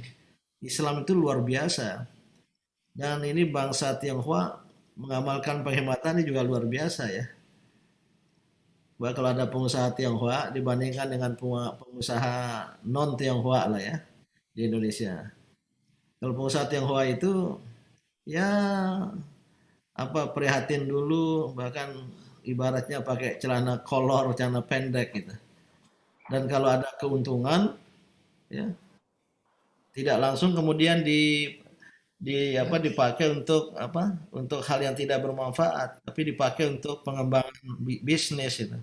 [SPEAKER 2] Islam itu luar biasa. Dan ini bangsa Tionghoa mengamalkan penghematan ini juga luar biasa ya. Bahwa kalau ada pengusaha Tionghoa dibandingkan dengan pengusaha non Tionghoa lah ya di Indonesia. Kalau pengusaha Tionghoa itu ya apa prihatin dulu, bahkan ibaratnya pakai celana kolor, celana pendek gitu. Dan kalau ada keuntungan ya tidak langsung kemudian dipakai untuk untuk hal yang tidak bermanfaat, tapi dipakai untuk pengembangan bisnis itu.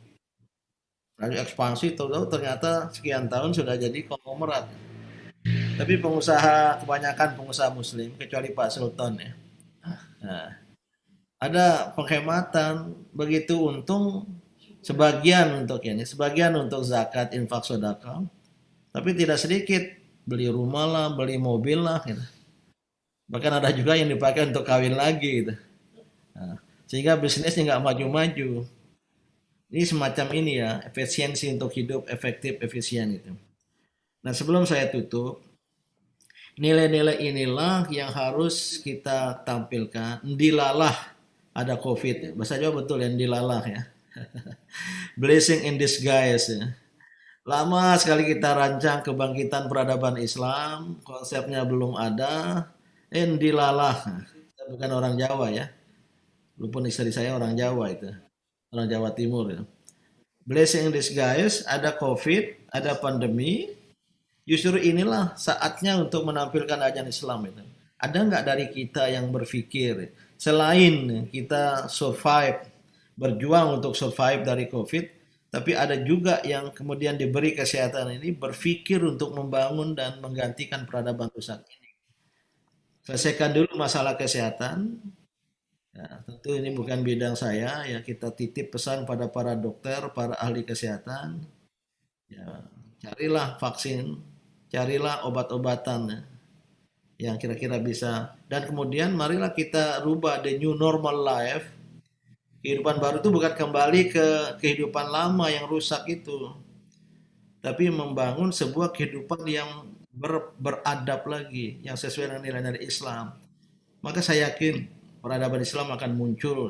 [SPEAKER 2] Lalu ekspansi tahu ternyata sekian tahun sudah jadi konglomerat. Tapi kebanyakan pengusaha muslim kecuali Pak Sultan ya. Nah, ada penghematan, begitu untung sebagian untuk ini, sebagian untuk zakat, infak, sedekah, tapi tidak sedikit beli rumah lah, beli mobil lah, gitu. Bahkan ada juga yang dipakai untuk kawin lagi, gitu. Nah, sehingga bisnisnya nggak maju-maju. Ini semacam ini ya, efisiensi untuk hidup efektif, efisien itu. Nah, sebelum saya tutup, nilai-nilai inilah yang harus kita tampilkan. Dilalah ada COVID ya. Bahasa Jawa betul ya, dilalah ya. Blessing in disguise ya. Lama sekali kita rancang kebangkitan peradaban Islam, konsepnya belum ada. Dilalah. Kita bukan orang Jawa ya. Walaupun istri saya orang Jawa itu. Orang Jawa Timur ya. Blessing in disguise, ada COVID, ada pandemi. Justru inilah saatnya untuk menampilkan ajaran Islam itu. Ada nggak dari kita yang berpikir selain kita survive, berjuang untuk survive dari COVID, tapi ada juga yang kemudian diberi kesehatan ini berpikir untuk membangun dan menggantikan peradaban rusak ini. Selesaikan dulu masalah kesehatan. Ya, tentu ini bukan bidang saya, ya kita titip pesan pada para dokter, para ahli kesehatan. Ya, carilah vaksin, carilah obat-obatan ya, yang kira-kira bisa. Dan kemudian marilah kita rubah the new normal life. Kehidupan baru itu bukan kembali ke kehidupan lama yang rusak itu, tapi membangun sebuah kehidupan yang beradab lagi, yang sesuai dengan nilai-nilai Islam. Maka saya yakin peradaban Islam akan muncul,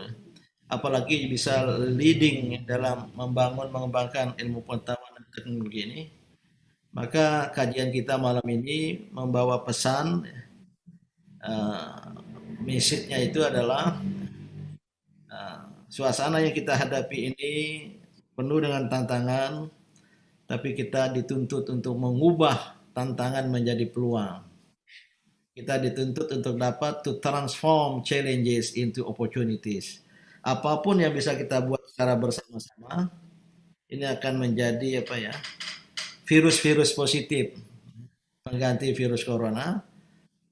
[SPEAKER 2] apalagi bisa leading dalam membangun, mengembangkan ilmu pengetahuan dan teknologi ini. Maka kajian kita malam ini membawa pesan, message-nya itu adalah suasana yang kita hadapi ini penuh dengan tantangan, tapi kita dituntut untuk mengubah tantangan menjadi peluang. Kita dituntut untuk dapat to transform challenges into opportunities. Apapun yang bisa kita buat secara bersama-sama, ini akan menjadi apa ya, virus-virus positif pengganti virus corona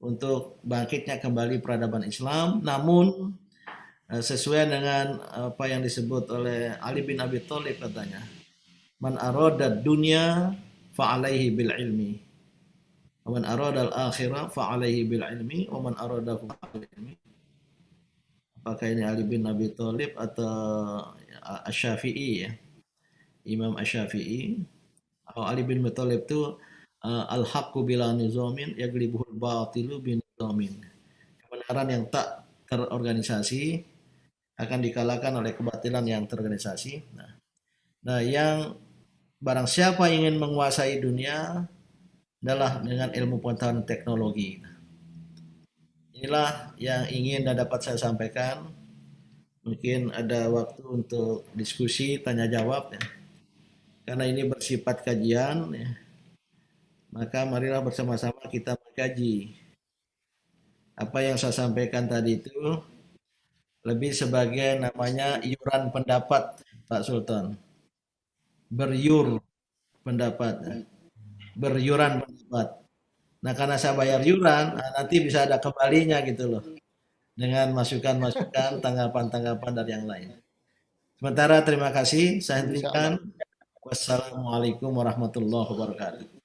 [SPEAKER 2] untuk bangkitnya kembali peradaban Islam. Namun sesuai dengan apa yang disebut oleh Ali bin Abi Thalib katanya, man arada dunya fa alaihi bil ilmi. Man arada al-akhirah fa alaihi bil ilmi wa man arada bil ilmi. Apakah ini Ali bin Abi Thalib atau Asy-Syafi'i ya? Imam Asy-Syafi'i. Kalau Ali bin Abi Thalib itu al-haqqu bila nizamin yaglibuhul batilu bin nizamin. Kebenaran yang tak terorganisasi akan dikalahkan oleh kebatilan yang terorganisasi. Nah, yang barang siapa ingin menguasai dunia adalah dengan ilmu pengetahuan teknologi. Inilah yang ingin dan dapat saya sampaikan. Mungkin ada waktu untuk diskusi, tanya jawab ya. Karena ini bersifat kajian ya. Maka marilah bersama-sama kita mengkaji. Apa yang saya sampaikan tadi itu lebih sebagai namanya iuran pendapat, Pak Sultan. Beriur pendapat ya. Beriuran pendapat. Nah, karena saya bayar iuran, nanti bisa ada kembalinya gitu loh. Dengan masukan-masukan, tanggapan-tanggapan dari yang lain. Sementara terima kasih, saya hentikan. Wassalamualaikum warahmatullahi wabarakatuh.